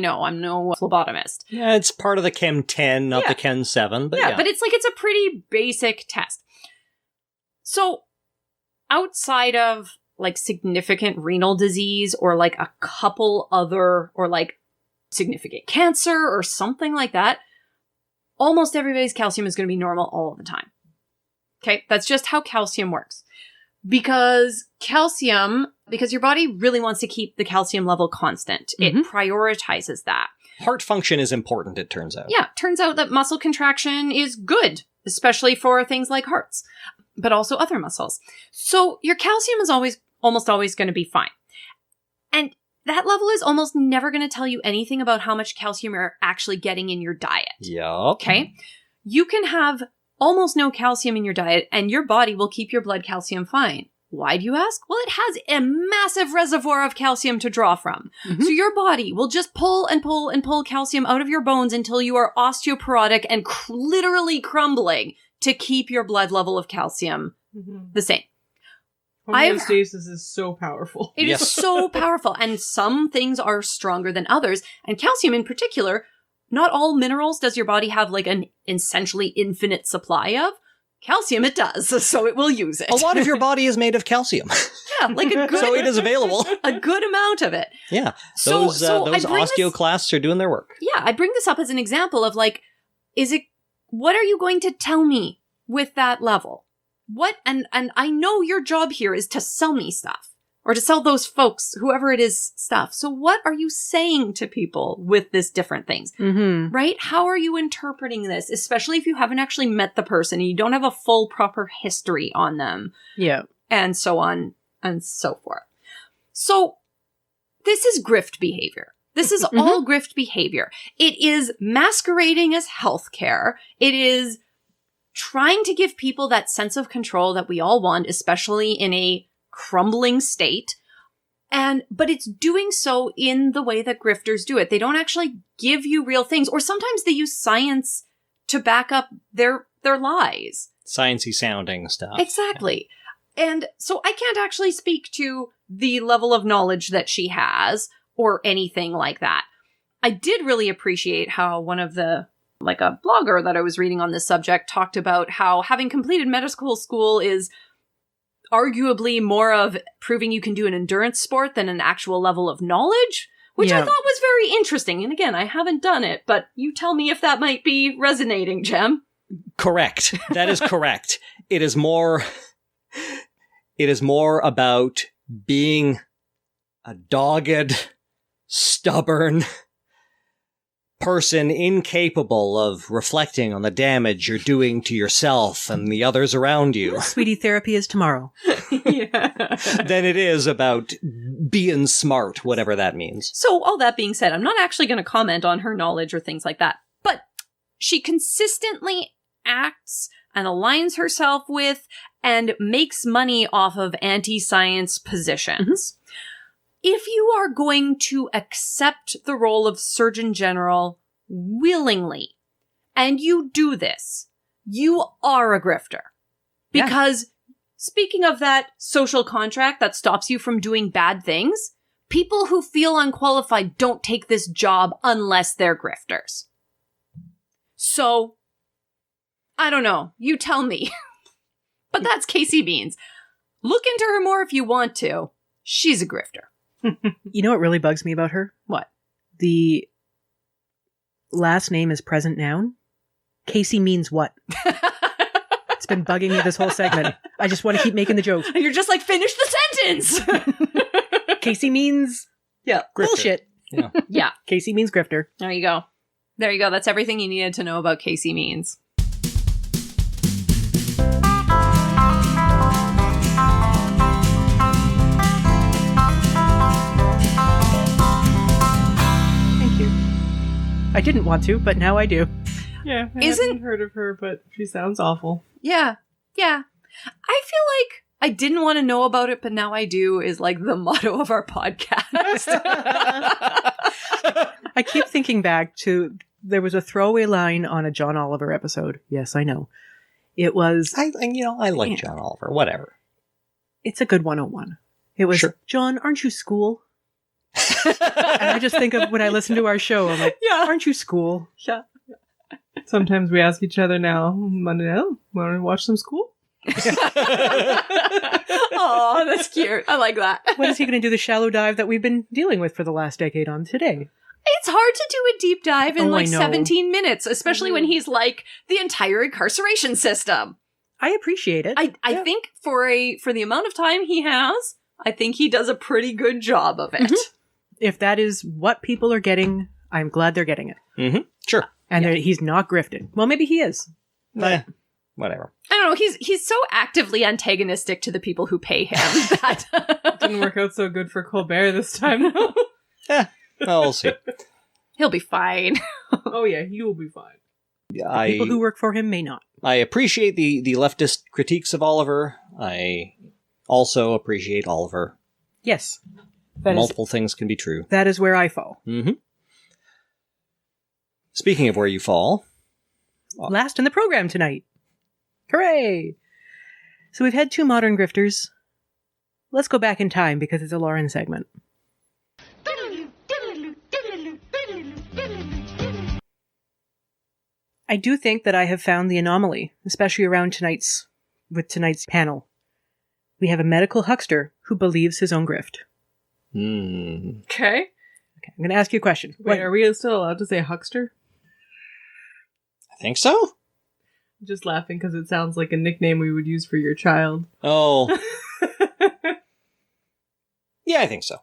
know. I'm no phlebotomist. Yeah, it's part of the Chem 10, not the Chem 7, but yeah. But it's a pretty basic test. So outside of like significant renal disease or like a couple other or like significant cancer or something like that, almost everybody's calcium is going to be normal all the time. Okay, that's just how calcium works. Because your body really wants to keep the calcium level constant. It prioritizes that. Heart function is important, it turns out. Yeah, turns out that muscle contraction is good, especially for things like hearts, but also other muscles. So your calcium is almost always going to be fine. And that level is almost never going to tell you anything about how much calcium you're actually getting in your diet. Yup. Okay? You can have almost no calcium in your diet, and your body will keep your blood calcium fine. Why do you ask? Well, it has a massive reservoir of calcium to draw from. So your body will just pull and pull and pull calcium out of your bones until you are osteoporotic and literally crumbling to keep your blood level of calcium the same. Homeostasis is so powerful. It is so powerful. And some things are stronger than others. And calcium in particular, not all minerals does your body have like an essentially infinite supply of. Calcium it does, so it will use it. A lot of your body is made of calcium. Yeah, like a good... So it is available. A good amount of it. Yeah. So those osteoclasts are doing their work. Yeah, I bring this up as an example of like, what are you going to tell me with that level? What, and I know your job here is to sell me stuff. Or to sell those folks, whoever it is, stuff. So what are you saying to people with this different things? Right? How are you interpreting this? Especially if you haven't actually met the person and you don't have a full, proper history on them. Yeah. And so on and so forth. So this is grift behavior. This is all grift behavior. It is masquerading as healthcare. It is trying to give people that sense of control that we all want, especially in a crumbling state. But it's doing so in the way that grifters do it. They don't actually give you real things, or sometimes they use science to back up their lies. Sciencey sounding stuff. Exactly. Yeah. And so I can't actually speak to the level of knowledge that she has or anything like that. I did really appreciate how one of a blogger that I was reading on this subject talked about how having completed medical school is arguably more of proving you can do an endurance sport than an actual level of knowledge, which I thought was very interesting. And again, I haven't done it, but you tell me if that might be resonating, Jem. Correct. That is correct. It is more about being a dogged, stubborn person incapable of reflecting on the damage you're doing to yourself and the others around you. Sweetie, therapy is tomorrow. Than it is about being smart, whatever that means. So all that being said, I'm not actually going to comment on her knowledge or things like that, but she consistently acts and aligns herself with and makes money off of anti-science positions. If you are going to accept the role of Surgeon General willingly, and you do this, you are a grifter. Because speaking of that social contract that stops you from doing bad things, people who feel unqualified don't take this job unless they're grifters. So, I don't know. You tell me. But that's Casey Beans. Look into her more if you want to. She's a grifter. You know what really bugs me about her? What? The last name is present noun. Casey means what? It's been bugging me this whole segment. I just want to keep making the jokes. And you're just like, finish the sentence! Casey means bullshit. Yeah. Casey means grifter. There you go. There you go. That's everything you needed to know about Casey Means. I didn't want to, but now I do. Yeah, I haven't heard of her, but she sounds awful. Yeah. I feel like I didn't want to know about it, but now I do is like the motto of our podcast. I keep thinking back to, there was a throwaway line on a John Oliver episode. Yes, I know. It was... I like John Oliver, whatever. It's a good 101. It was, John, aren't you school? And I just think of when I listen to our show, I'm like, aren't you school? Yeah. Sometimes we ask each other now, Monday, want to watch some school? Oh, that's cute. I like that. When is he going to do the shallow dive that we've been dealing with for the last decade on today? It's hard to do a deep dive in 17 minutes, especially when he's like the entire incarceration system. I appreciate it. I think for the amount of time he has, I think he does a pretty good job of it. If that is what people are getting I'm glad they're getting it. Mm-hmm. Sure. And he's not grifted. Well, maybe he is. But whatever. I don't know. He's so actively antagonistic to the people who pay him that didn't work out so good for Colbert this time. Well, we'll see. He'll be fine. Oh yeah, he will be fine. People who work for him may not. I appreciate the leftist critiques of Oliver. I also appreciate Oliver. Yes. Multiple things can be true. That is where I fall. Mm-hmm. Speaking of where you fall. Last in the program tonight. Hooray! So we've had 2 modern grifters. Let's go back in time because it's a Lauren segment. I do think that I have found the anomaly, especially around tonight's panel. We have a medical huckster who believes his own grift. Okay. I'm going to ask you a question. Wait, are we still allowed to say huckster? I think so. I'm just laughing because it sounds like a nickname we would use for your child. Oh. Yeah, I think so.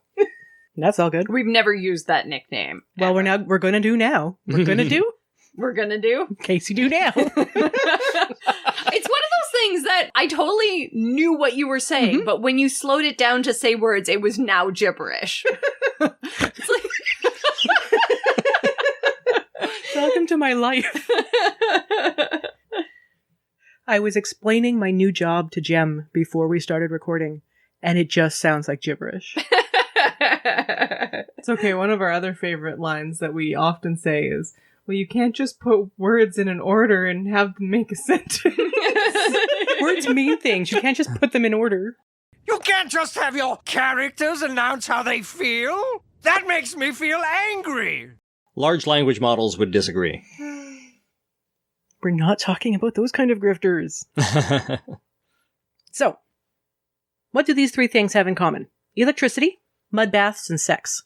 That's all good. We've never used that nickname. Well, we're going to do now. We're going to do? We're going to do? Casey do now. It's one of those things that I totally knew what you were saying, but when you slowed it down to say words, it was now gibberish. It's like... Welcome to my life. I was explaining my new job to Jem before we started recording, and it just sounds like gibberish. It's okay. One of our other favorite lines that we often say is, well, you can't just put words in an order and have them make a sentence. Words mean things. You can't just put them in order. You can't just have your characters announce how they feel. That makes me feel angry. Large language models would disagree. We're not talking about those kind of grifters. So, what do these 3 things have in common? Electricity, mud baths, and sex.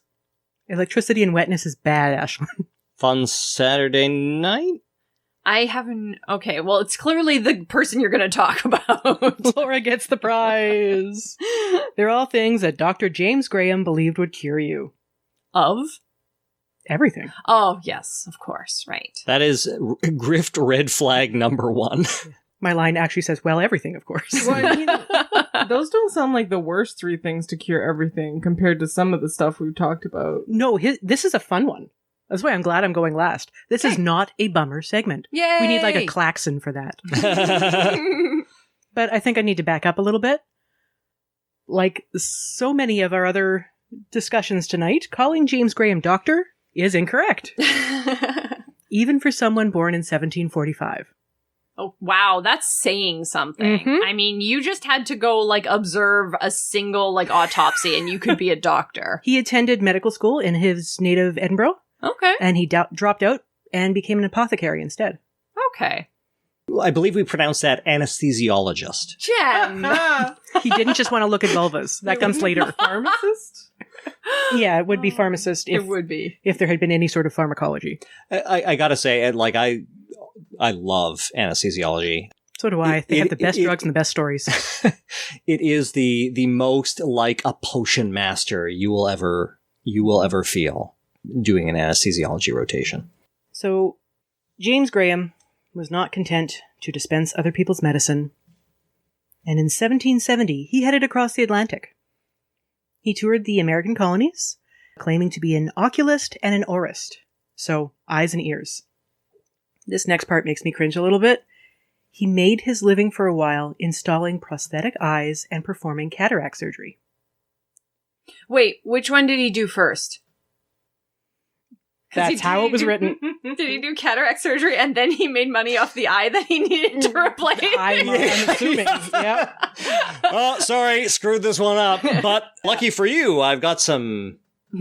Electricity and wetness is bad, Ashlyn. Fun Saturday night? I haven't... Okay, well, it's clearly the person you're going to talk about. Laura gets the prize. They're all things that Dr. James Graham believed would cure you. Of? Everything. Oh, yes, of course, right. That is grift red flag number 1. My line actually says, well, everything, of course. Well, I mean, those don't sound like the worst 3 things to cure everything compared to some of the stuff we've talked about. No, this is a fun one. That's why I'm glad I'm going last. This is not a bummer segment. Yay! We need like a klaxon for that. But I think I need to back up a little bit. Like so many of our other discussions tonight, calling James Graham doctor is incorrect. Even for someone born in 1745. Oh, wow, that's saying something. I mean, you just had to go, observe a single, autopsy and you could be a doctor. He attended medical school in his native Edinburgh. Okay. And he dropped out and became an apothecary instead. Okay. I believe we pronounce that anesthesiologist. Jem! He didn't just want to look at vulvas. That comes later. Pharmacist? Yeah, it would be pharmacist if, it would be. If there had been any sort of pharmacology. I gotta say, I love anesthesiology. So do I. They have the best drugs and the best stories. It is the most like a potion master you will ever feel doing an anesthesiology rotation. So, James Graham was not content to dispense other people's medicine, and in 1770 he headed across the Atlantic. He toured the American colonies, claiming to be an oculist and an aurist, so eyes and ears. This next part makes me cringe a little bit. He made his living for a while installing prosthetic eyes and performing cataract surgery. Wait, which one did he do first? That's how it was written. Did he do cataract surgery and then he made money off the eye that he needed to replace? I'm assuming. Yeah. Oh, sorry, screwed this one up. But lucky for you, I've got some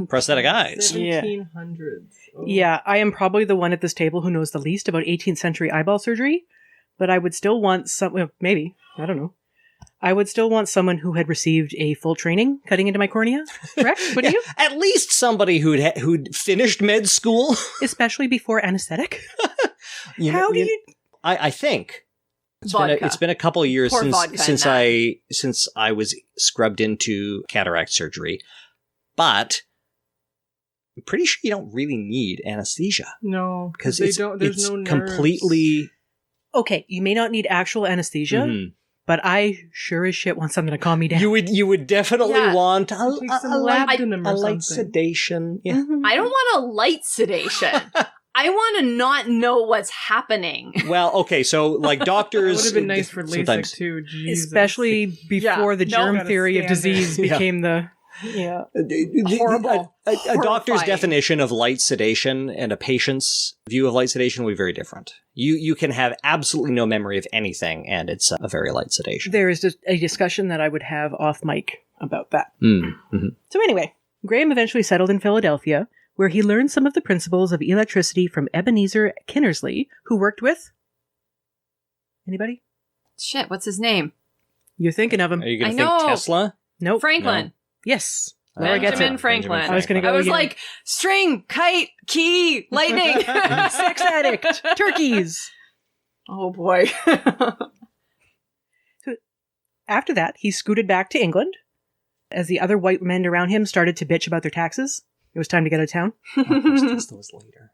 prosthetic eyes. 1700s. Oh. Yeah, I am probably the one at this table who knows the least about 18th century eyeball surgery, but I would still want maybe, I don't know. I would still want someone who had received a full training cutting into my cornea, correct? Wouldn't you? At least somebody who'd finished med school. Especially before anesthetic. I think it's been a couple of years since I was scrubbed into cataract surgery, but I'm pretty sure you don't really need anesthesia. No, because there's no nerves. Completely... Okay, you may not need actual anesthesia, but I sure as shit want something to calm me down. You would definitely want a light sedation. Yeah. I don't want a light sedation. I want to not know what's happening. Well, okay, so like doctors... It would have been nice for LASIK too, Jesus. Especially before the germ theory of disease became the... Yeah. Horrible. A doctor's definition of light sedation and a patient's view of light sedation will be very different. You can have absolutely no memory of anything, and it's a very light sedation. There is just a discussion that I would have off mic about that. Mm-hmm. So anyway, Graham eventually settled in Philadelphia, where he learned some of the principles of electricity from Ebenezer Kinnersley, who worked with... Anybody? Shit, what's his name? You're thinking of him. Are you going to think Tesla? Nope. Franklin. No. Yes. Benjamin Franklin. I was going to go again. like, string, kite, key, lightning. Sex addict. Turkeys. Oh, boy. So after that, he scooted back to England as the other white men around him started to bitch about their taxes. It was time to get out of town. Tesla was later.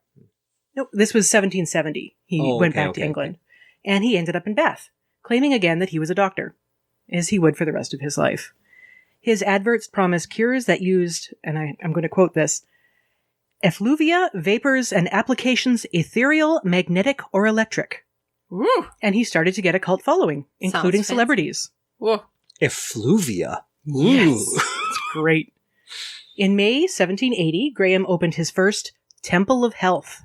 Nope, this was 1770. He went back to England. And he ended up in Bath, claiming again that he was a doctor, as he would for the rest of his life. His adverts promised cures that used, and I'm going to quote this, effluvia, vapors, and applications ethereal, magnetic, or electric. Ooh. And he started to get a cult following, including celebrities. Whoa. Effluvia. Ooh. Yes. It's great. In May 1780, Graham opened his first Temple of Health.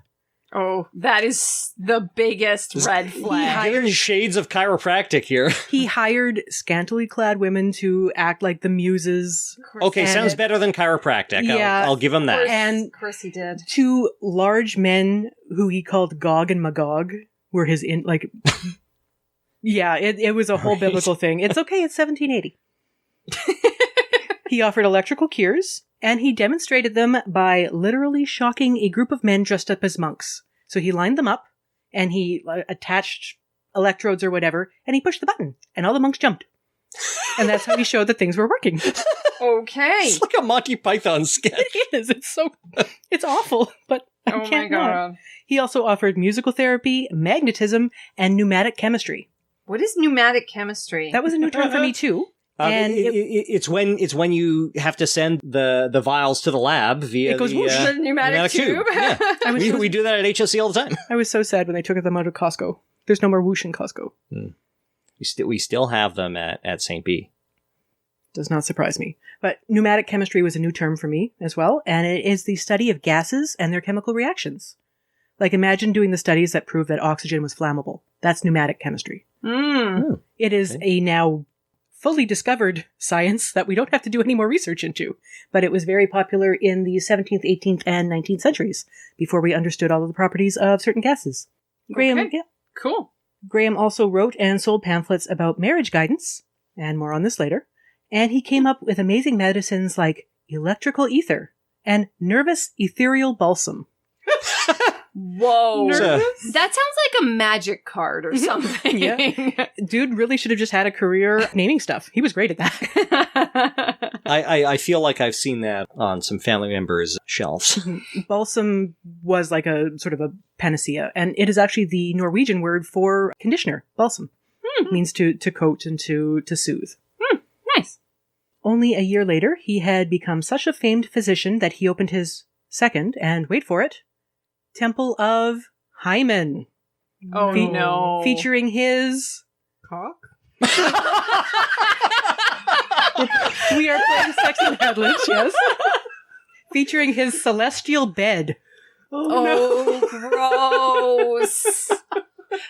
Oh, that is the biggest red flag. Getting shades of chiropractic here. He hired scantily clad women to act like the muses. Okay, sounds better than chiropractic. Yeah, I'll give him that. And of course he did. 2 large men who he called Gog and Magog were his yeah, it was a whole biblical thing. It's okay, it's 1780. He offered electrical cures, and he demonstrated them by literally shocking a group of men dressed up as monks. So he lined them up, and he attached electrodes or whatever, and he pushed the button, and all the monks jumped. And that's how he showed that things were working. Okay. It's like a Monty Python sketch. It is. It's awful, but I can't my God. not. He also offered musical therapy, magnetism, and pneumatic chemistry. What is pneumatic chemistry? That was a new term for me too. And it's when you have to send the vials to the lab via the pneumatic tube. Yeah. We do that at HSC all the time. I was so sad when they took them out of Costco. There's no more whoosh in Costco. We still have them at St. B. Does not surprise me. But pneumatic chemistry was a new term for me as well, and it is the study of gases and their chemical reactions. Like, imagine doing the studies that prove that oxygen was flammable. That's pneumatic chemistry. It is a now fully discovered science that we don't have to do any more research into. But it was very popular in the 17th, 18th, and 19th centuries before we understood all of the properties of certain gases. Graham, Cool. Graham also wrote and sold pamphlets about marriage guidance, and more on this later. And he came up with amazing medicines like electrical ether and nervous ethereal balsam. Whoa. That sounds like a magic card or something. Yeah. Dude really should have just had a career naming stuff. He was great at that. I feel like I've seen that on some family members' shelves. Balsam was like a sort of a panacea, and it is actually the Norwegian word for conditioner. Balsam. It means to coat and to soothe. Nice. Only a year later, he had become such a famed physician that he opened his second, and wait for it, Temple of Hymen. Oh, no. Featuring his... cock? We are playing Sex and Headless, yes. Featuring his celestial bed. Oh, gross.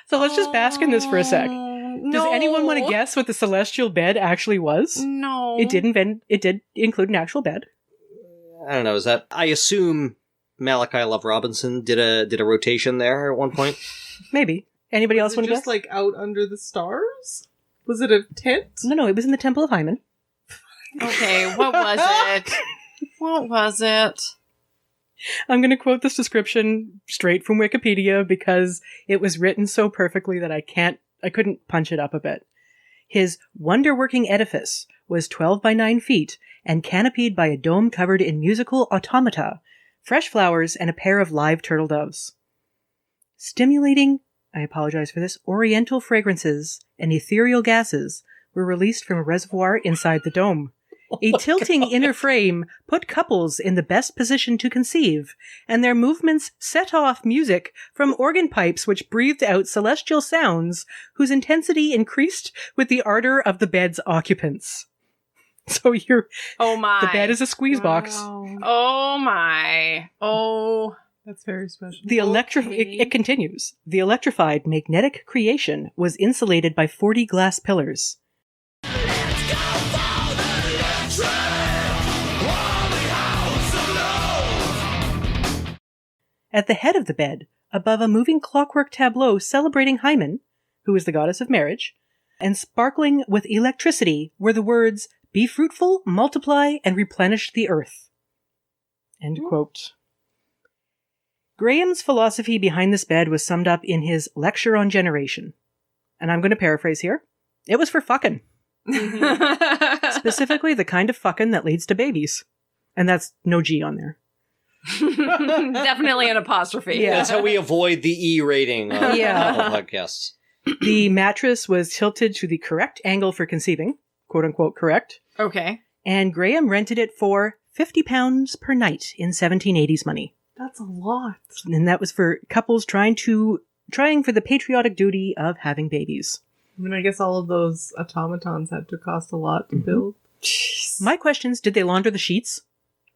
So let's just bask in this for a sec. Does anyone want to guess what the celestial bed actually was? No. It did include an actual bed. I don't know, is that... I assume Malachi Love-Robinson did a rotation there at one point? Maybe. Anybody else want to guess? Just like out under the stars? Was it a tent? No, it was in the Temple of Hymen. Okay, what was it? What was it? I'm going to quote this description straight from Wikipedia because it was written so perfectly that I couldn't punch it up a bit. His wonder-working edifice was 12 by 9 feet and canopied by a dome covered in musical automata fresh flowers, and a pair of live turtle doves. Stimulating, I apologize for this, oriental fragrances and ethereal gases were released from a reservoir inside the dome. A tilting inner frame put couples in the best position to conceive, and their movements set off music from organ pipes which breathed out celestial sounds whose intensity increased with the ardor of the bed's occupants. So the bed is a squeeze box. Oh my. Oh. That's very special. It continues. The electrified magnetic creation was insulated by 40 glass pillars. At the head of the bed, above a moving clockwork tableau celebrating Hymen, who is the goddess of marriage, and sparkling with electricity were the words, "Be fruitful, multiply, and replenish the earth." End quote. Graham's philosophy behind this bed was summed up in his lecture on generation. And I'm going to paraphrase here. It was for fucking. Specifically the kind of fucking that leads to babies. And that's no G on there. Definitely an apostrophe. Yeah, that's how we avoid the E rating on podcasts. The mattress was tilted to the correct angle for conceiving, quote unquote correct. Okay. And Graham rented it for £50 per night in 1780s money. That's a lot. And that was for couples trying for the patriotic duty of having babies. I mean, I guess all of those automatons had to cost a lot to build. Jeez. My questions, did they launder the sheets?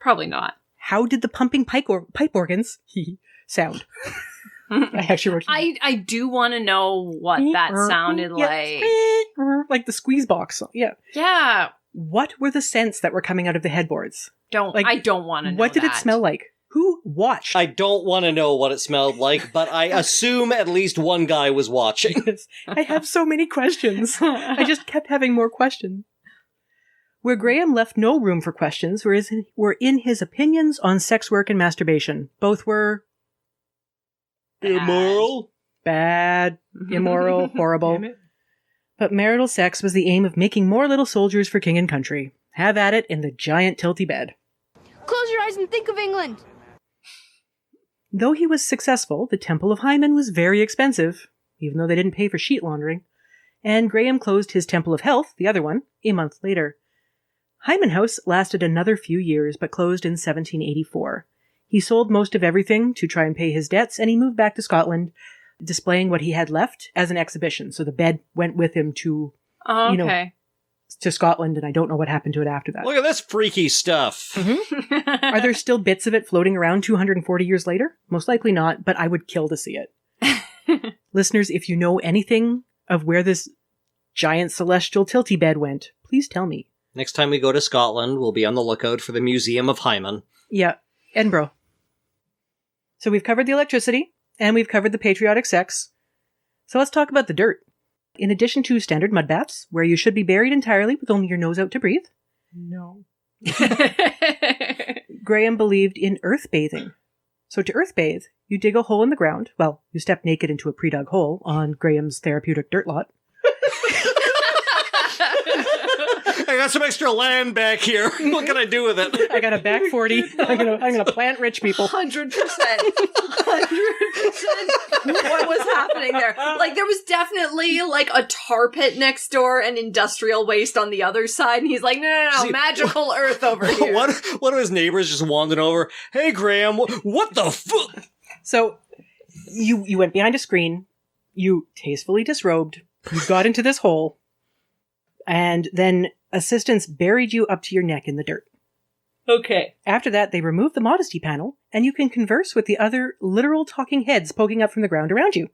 Probably not. How did the pumping pipe organs sound? I do want to know what that sounded like. Like the squeeze box. Yeah. Yeah. What were the scents that were coming out of the headboards? I don't want to know. What did it smell like? Who watched? I don't want to know what it smelled like, but I assume at least one guy was watching. I have so many questions. I just kept having more questions. Where Graham left no room for questions were in his opinions on sex work and masturbation. Both were immoral, bad, immoral, horrible. But marital sex was the aim of making more little soldiers for king and country. Have at it in the giant tilty bed. Close your eyes and think of England. Though he was successful, the Temple of Hymen was very expensive, even though they didn't pay for sheet laundering, and Graham closed his Temple of Health, the other one, a month later. Hymen House lasted another few years, but closed in 1784. He sold most of everything to try and pay his debts, and he moved back to Scotland, displaying what he had left as an exhibition. So the bed went with him to, to Scotland, and I don't know what happened to it after that. Look at this freaky stuff. Mm-hmm. Are there still bits of it floating around 240 years later? Most likely not, but I would kill to see it. Listeners, if you know anything of where this giant celestial tilty bed went, please tell me. Next time we go to Scotland, we'll be on the lookout for the Museum of Hymen. Yeah, Edinburgh. So we've covered the electricity, and we've covered the patriotic sex. So let's talk about the dirt. In addition to standard mud baths, where you should be buried entirely with only your nose out to breathe. No. Graham believed in earth bathing. So to earth bathe, you dig a hole in the ground. Well, you step naked into a pre-dug hole on Graham's therapeutic dirt lot. I got some extra land back here. What can I do with it? I got a back 40. I'm gonna plant rich people. 100%. 100%. What was happening there? Like, there was definitely, like, a tar pit next door and industrial waste on the other side. And he's like, no, See, magical earth over here. One of his neighbors just wandering over. Hey, Graham, what the fuck? So, you went behind a screen. You tastefully disrobed. You got into this hole. And then assistants buried you up to your neck in the dirt. Okay. After that, they removed the modesty panel, and you can converse with the other literal talking heads poking up from the ground around you.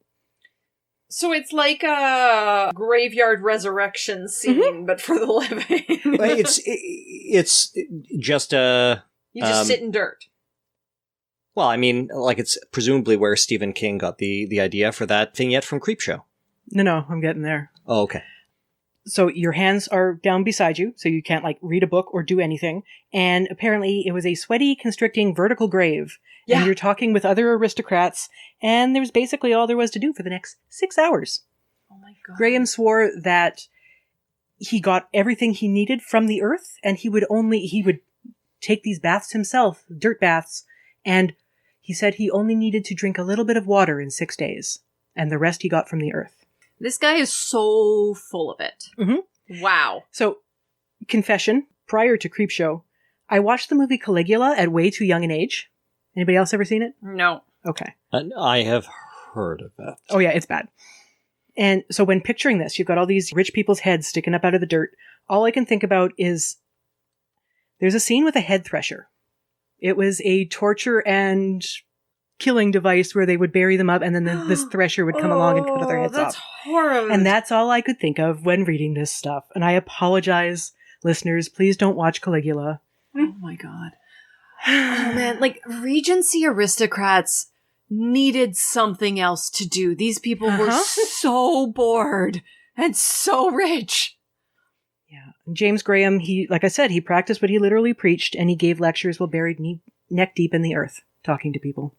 So it's like a graveyard resurrection scene, but for the living. It's just a... You just sit in dirt. Well, I mean, like, it's presumably where Stephen King got the idea for that vignette from Creepshow. No, I'm getting there. Oh, okay. So your hands are down beside you, so you can't, like, read a book or do anything. And apparently it was a sweaty, constricting, vertical grave. Yeah. And you're talking with other aristocrats, and there's basically all there was to do for the next 6 hours. Oh my God. Graham swore that he got everything he needed from the earth, and he would take these baths himself, dirt baths, And he said he only needed to drink a little bit of water in 6 days, and the rest he got from the earth. This guy is so full of it. Mm-hmm. Wow. So, confession, prior to Creepshow, I watched the movie Caligula at way too young an age. Anybody else ever seen it? No. Okay. I have heard of it. Oh yeah, it's bad. And so when picturing this, you've got all these rich people's heads sticking up out of the dirt. All I can think about is there's a scene with a head thresher. It was a torture and killing device where they would bury them up and then this thresher would come along and cut their heads that's off. Horrible. And that's all I could think of when reading this stuff. And I apologize, listeners. Please don't watch Caligula. Oh my God. Oh man, like Regency aristocrats needed something else to do. These people were so bored and so rich. Yeah. James Graham, like I said, he practiced what he literally preached, and he gave lectures while buried neck deep in the earth, talking to people.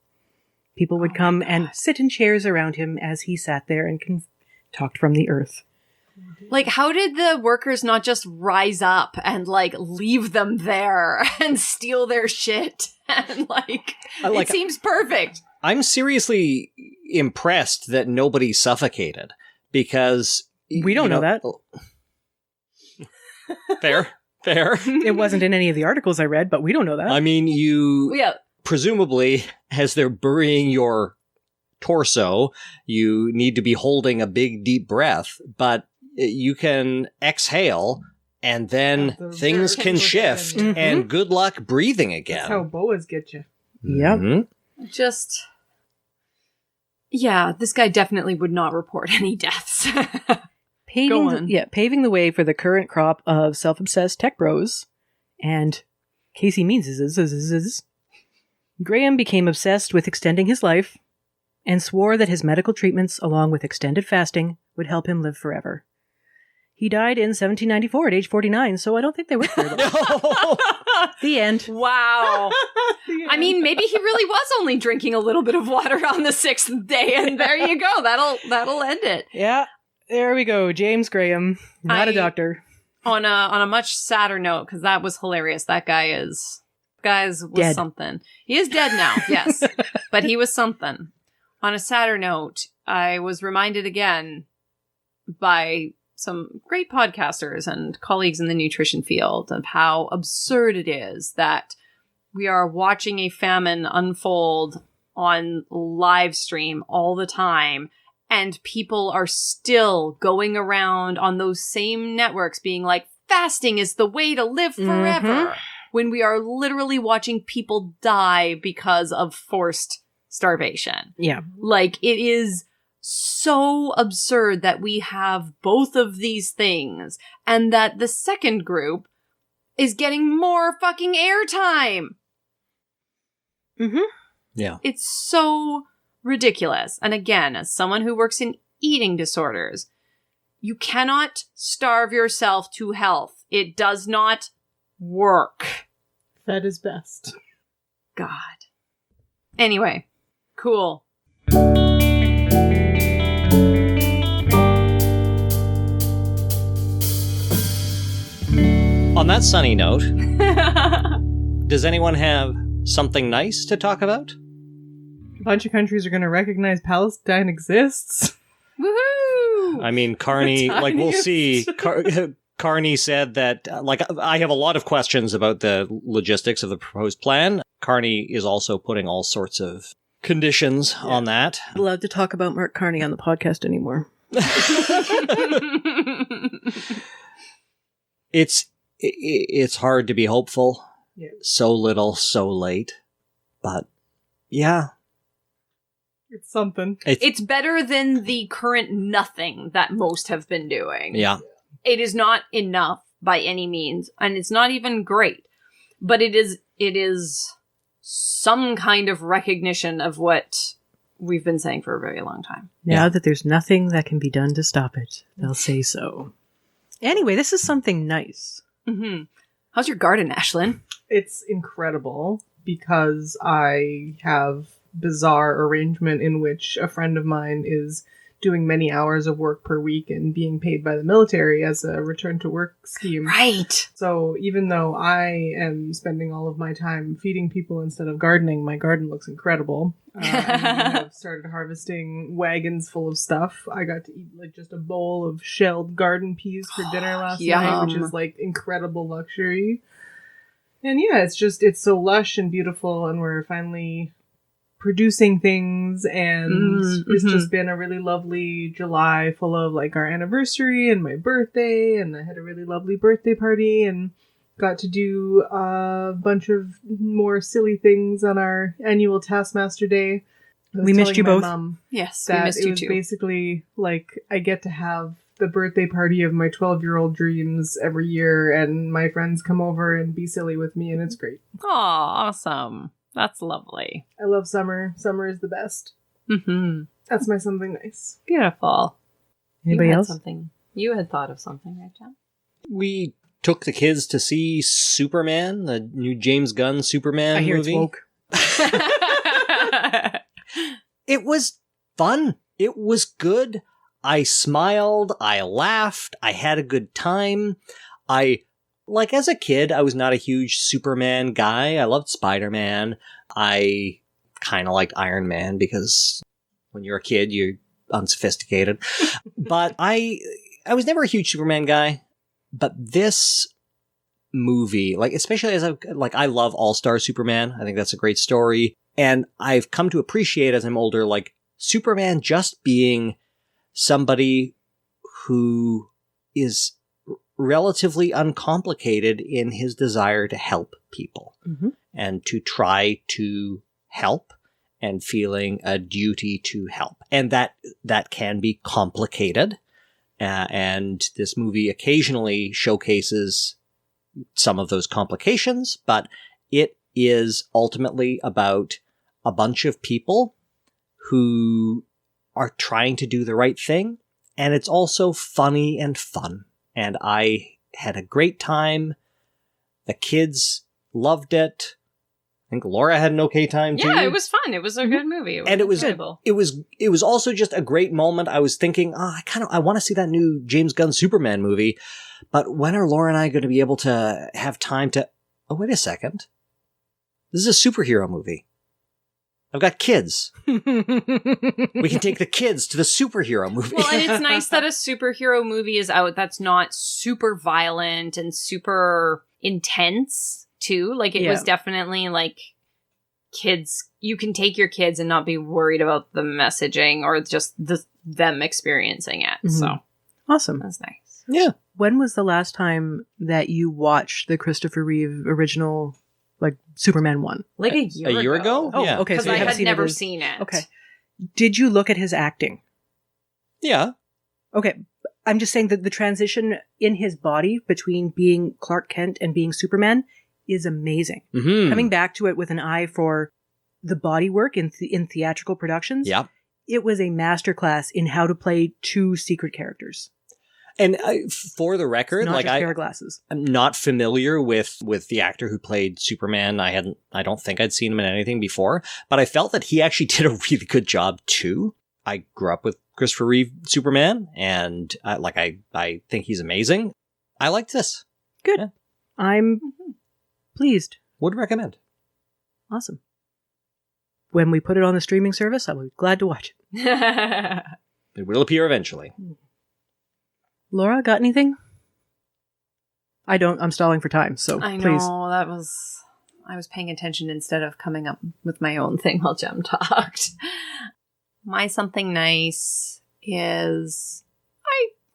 People would come and sit in chairs around him as he sat there and talked from the earth. Like, how did the workers not just rise up and, like, leave them there and steal their shit? And, it seems perfect. I'm seriously impressed that nobody suffocated, because... We don't know that. Fair. It wasn't in any of the articles I read, but we don't know that. I mean, presumably, as they're burying your torso, you need to be holding a big, deep breath, but you can exhale, and then things can shift, and good luck breathing again. That's how boas get you. Yep. Mm-hmm. This guy definitely would not report any deaths. Paving the way for the current crop of self-obsessed tech bros, and Casey means Graham became obsessed with extending his life, and swore that his medical treatments, along with extended fasting, would help him live forever. He died in 1794 at age 49, so I don't think they worked very long. The end. Wow. I mean, maybe he really was only drinking a little bit of water on the 6th day, and there you go. That'll end it. Yeah, there we go. James Graham, not a doctor. On a much sadder note, because that was hilarious. That guy was dead. Something. He is dead now, yes, but he was something. On a sadder note, I was reminded again by some great podcasters and colleagues in the nutrition field of how absurd it is that we are watching a famine unfold on live stream all the time, and people are still going around on those same networks being like, fasting is the way to live forever, when we are literally watching people die because of forced starvation. Yeah. Like, it is so absurd that we have both of these things, and that the second group is getting more fucking airtime. Yeah. It's so ridiculous. And again, as someone who works in eating disorders, you cannot starve yourself to health. It does not work. That is best. God. Anyway, cool. On that sunny note, does anyone have something nice to talk about? A bunch of countries are going to recognize Palestine exists. Woohoo! I mean, Carney, like, we'll see. Carney said that, I have a lot of questions about the logistics of the proposed plan. Carney is also putting all sorts of conditions on that. I'm not allowed to talk about Mark Carney on the podcast anymore. It's hard to be hopeful. Yeah. So little, so late. But, yeah. It's something. It's better than the current nothing that most have been doing. Yeah. It is not enough by any means, and it's not even great. But it is some kind of recognition of what we've been saying for a very long time. Now that there's nothing that can be done to stop it, they'll say so. Anyway, this is something nice. Mm-hmm. How's your garden, Ashlyn? It's incredible because I have bizarre arrangement in which a friend of mine is doing many hours of work per week and being paid by the military as a return to work scheme. Right. So even though I am spending all of my time feeding people instead of gardening, my garden looks incredible. I've started harvesting wagons full of stuff. I got to eat like just a bowl of shelled garden peas for dinner last night, which is like incredible luxury. And yeah, it's so lush and beautiful, and we're finally producing things, and it's just been a really lovely July full of like our anniversary and my birthday, and I had a really lovely birthday party and got to do a bunch of more silly things on our annual Taskmaster Day. We missed you both. Yes, we missed you too. It was basically like I get to have the birthday party of my 12-year-old dreams every year, and my friends come over and be silly with me, and it's great. Oh, awesome. That's lovely. I love summer. Summer is the best. That's my something nice. Beautiful. Anybody else? You had thought of something, right, John? We took the kids to see Superman, the new James Gunn Superman movie. I hear it's woke. It was fun. It was good. I smiled. I laughed. I had a good time. As a kid, I was not a huge Superman guy. I loved Spider-Man. I kind of liked Iron Man because when you're a kid, you're unsophisticated. But I was never a huge Superman guy. But this movie, especially I love All-Star Superman. I think that's a great story. And I've come to appreciate as I'm older, Superman just being somebody who is relatively uncomplicated in his desire to help people and to try to help and feeling a duty to help. And that can be complicated. And this movie occasionally showcases some of those complications, but it is ultimately about a bunch of people who are trying to do the right thing. And it's also funny and fun. And I had a great time. The kids loved it. I think Laura had an okay time too. Yeah, it was fun. It was a good movie. It was also just a great moment. I was thinking, I want to see that new James Gunn Superman movie. But when are Laura and I going to be able to have time to... Oh, wait a second. This is a superhero movie. I've got kids. We can take the kids to the superhero movie. Well, and it's nice that a superhero movie is out that's not super violent and super intense, too. It was definitely, kids... You can take your kids and not be worried about the messaging or just them experiencing it. So, awesome. That's nice. Yeah. When was the last time that you watched the Christopher Reeve original... Superman 1. A year ago? Oh, yeah. Okay. Because So I had never seen it. Okay. Did you look at his acting? Yeah. Okay. I'm just saying that the transition in his body between being Clark Kent and being Superman is amazing. Coming back to it with an eye for the body work in theatrical productions. Yeah. It was a masterclass in how to play two secret characters. And for the record, not just pair of glasses. I'm not familiar with the actor who played Superman. I don't think I'd seen him in anything before, but I felt that he actually did a really good job too. I grew up with Christopher Reeve Superman, and I think he's amazing. I liked this. Good. Yeah. I'm pleased. Would recommend. Awesome. When we put it on the streaming service, I'll be glad to watch it. It will appear eventually. Laura, got anything? I don't. I'm stalling for time, so I know, please. I was paying attention instead of coming up with my own thing while Jem talked. My something nice is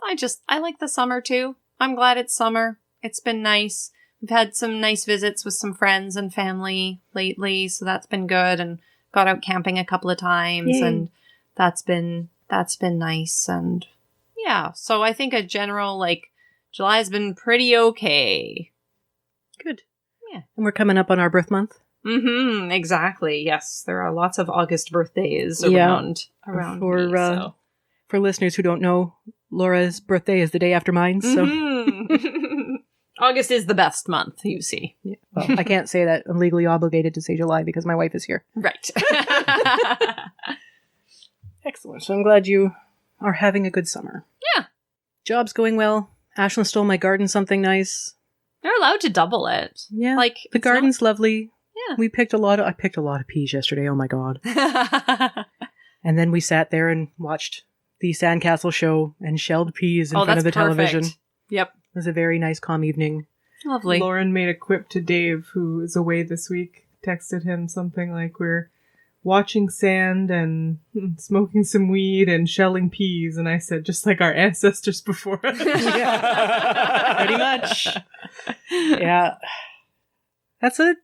I like the summer too. I'm glad it's summer. It's been nice. We've had some nice visits with some friends and family lately, so that's been good, and got out camping a couple of times. Yay. And that's been nice. And yeah, so I think a general, July has been pretty okay. Good. Yeah. And we're coming up on our birth month. Exactly. Yes. There are lots of August birthdays around For listeners who don't know, Laura's birthday is the day after mine, so... August is the best month, you see. Yeah. Well, I can't say that. I'm legally obligated to say July because my wife is here. Right. Excellent. So I'm glad you are having a good summer. Yeah. Job's going well. Ashlyn stole my garden something nice. They're allowed to double it. Yeah. Like, the garden's lovely. Yeah. I picked a lot of peas yesterday. Oh my God. And then we sat there and watched the Sandcastle show and shelled peas in front of the television. Yep. It was a very nice, calm evening. Lovely. Lauren made a quip to Dave, who is away this week, texted him something like, we're watching sand and smoking some weed and shelling peas. And I said, just like our ancestors before us. Yeah. Pretty much. Yeah. That's it.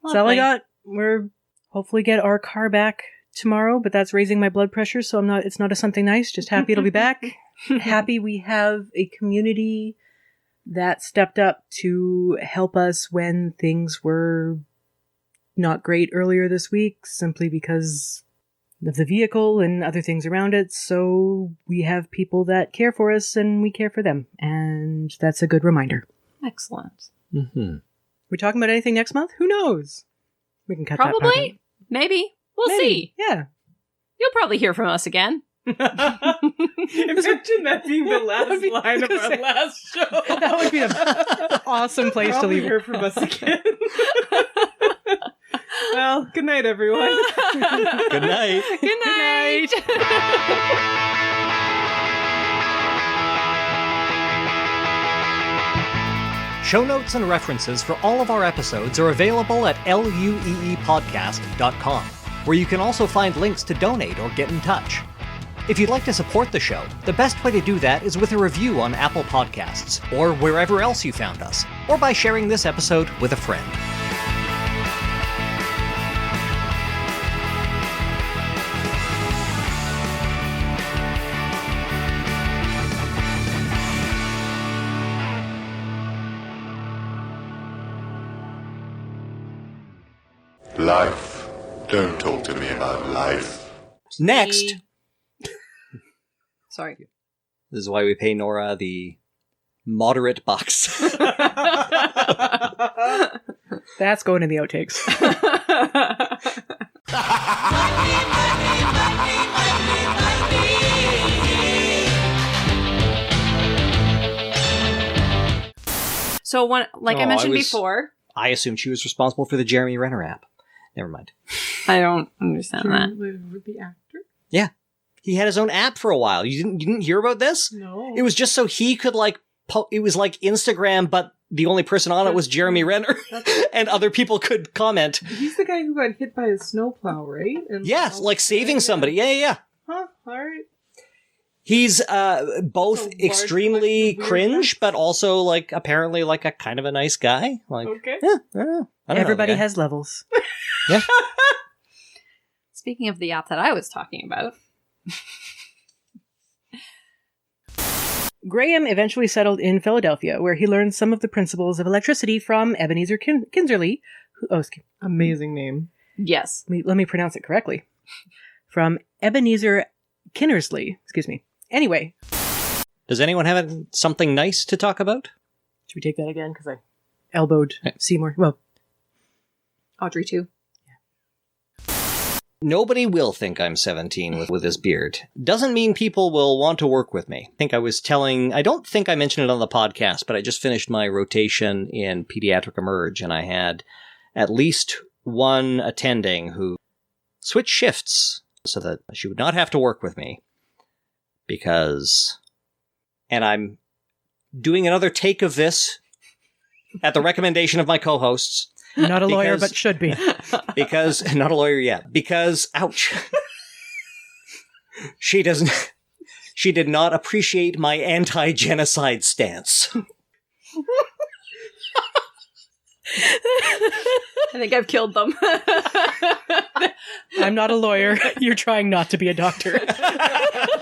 That's all I got. We're hopefully get our car back tomorrow, but that's raising my blood pressure, so it's not a something nice, just happy it'll be back. Happy we have a community that stepped up to help us when things were not great earlier this week, simply because of the vehicle and other things around it. So we have people that care for us and we care for them, and that's a good reminder. Excellent. Mm-hmm. We talking about anything next month? Who knows? We can cut that part out. Probably. Maybe. We'll see. Yeah. You'll probably hear from us again. Imagine that being the last line of our last show. That would be an awesome place to leave. Hear from us again. Well, good night, everyone. Good night. Good night. Show notes and references for all of our episodes are available at lueepodcast.com, where you can also find links to donate or get in touch. If you'd like to support the show, the best way to do that is with a review on Apple Podcasts, or wherever else you found us, or by sharing this episode with a friend. Life. Don't talk to me about life. Next. Sorry. This is why we pay Nora the moderate bucks. That's going in the outtakes. So, I mentioned before... I assumed she was responsible for the Jeremy Renner app. Never mind. I don't understand that. With the actor? Yeah. He had his own app for a while. You didn't hear about this? No. It was just so he could it was like Instagram, but the only person on it was Jeremy Renner, and other people could comment. He's the guy who got hit by a snowplow, right? And yes, like saving somebody. Yeah. Huh, alright. He's both extremely cringe, but also apparently a kind of a nice guy. Okay. Yeah, I don't Everybody know, has levels. Yeah. Speaking of the app that I was talking about. Graham eventually settled in Philadelphia, where he learned some of the principles of electricity from Ebenezer Kinserly. Amazing name. Yes. Let me pronounce it correctly. From Ebenezer Kinserly. Excuse me. Anyway. Does anyone have something nice to talk about? Should we take that again? Because I elbowed Seymour. Well, Audrey too. Nobody will think I'm 17 with this beard. Doesn't mean people will want to work with me. I don't think I mentioned it on the podcast, but I just finished my rotation in Pediatric Emerge, and I had at least one attending who switched shifts so that she would not have to work with me. And I'm doing another take of this at the recommendation of my co-hosts. Not a lawyer, but should be. Not a lawyer yet. Because, ouch. She did not appreciate my anti-genocide stance. I think I've killed them. I'm not a lawyer. You're trying not to be a doctor.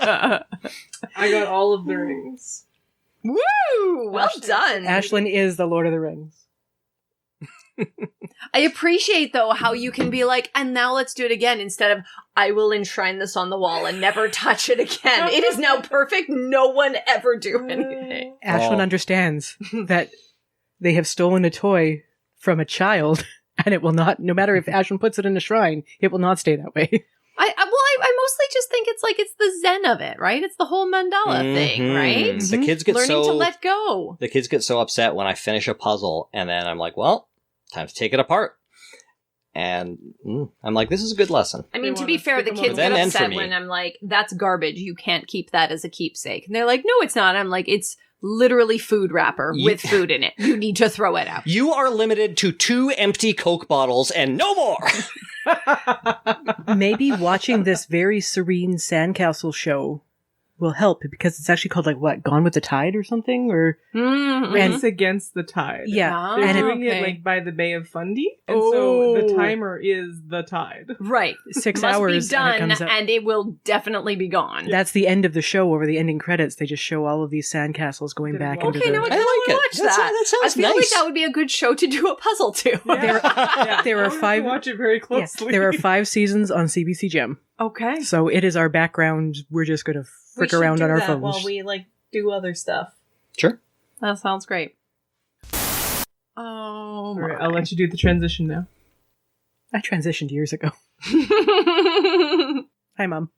I got all of the rings. Woo! Well done. Ashlyn is the Lord of the Rings. I appreciate, though, how you can be like, and now let's do it again, instead of, I will enshrine this on the wall and never touch it again. It is now perfect. No one ever do anything. Ashlyn understands that they have stolen a toy from a child, and it will not, no matter if Ashlyn puts it in a shrine, it will not stay that way. I mostly just think it's the zen of it, right? It's the whole mandala thing, right? The kids get learning to let go. The kids get so upset when I finish a puzzle, and then I'm like, well, time to take it apart. And I'm like, this is a good lesson. I mean, to be fair, the kids get upset when I'm like, that's garbage. You can't keep that as a keepsake. And they're like, no, it's not. I'm like, it's literally food wrapper with food in it. You need to throw it out. You are limited to 2 empty Coke bottles and no more. Maybe watching this very serene sandcastle show will help, because it's actually called Gone with the Tide or something, or Race Against the Tide. Yeah, they're and doing it by the Bay of Fundy, and so the timer is the tide. Right, 6 Must hours be done, and it comes up. and it will definitely be gone. That's the end of the show. Over the ending credits, they just show all of these sandcastles going back into Okay, the. now I kind of want to watch that. That sounds I feel like nice. that would be a good show to do a puzzle to. There are 5. Watch it very closely. There are 5 seasons on CBC Gem. Okay, so it is our background. We're just going to frick around on our phones while we do other stuff. Sure, that sounds great. Oh, all right, I'll let you do the transition now. I transitioned years ago. Hi, Mom.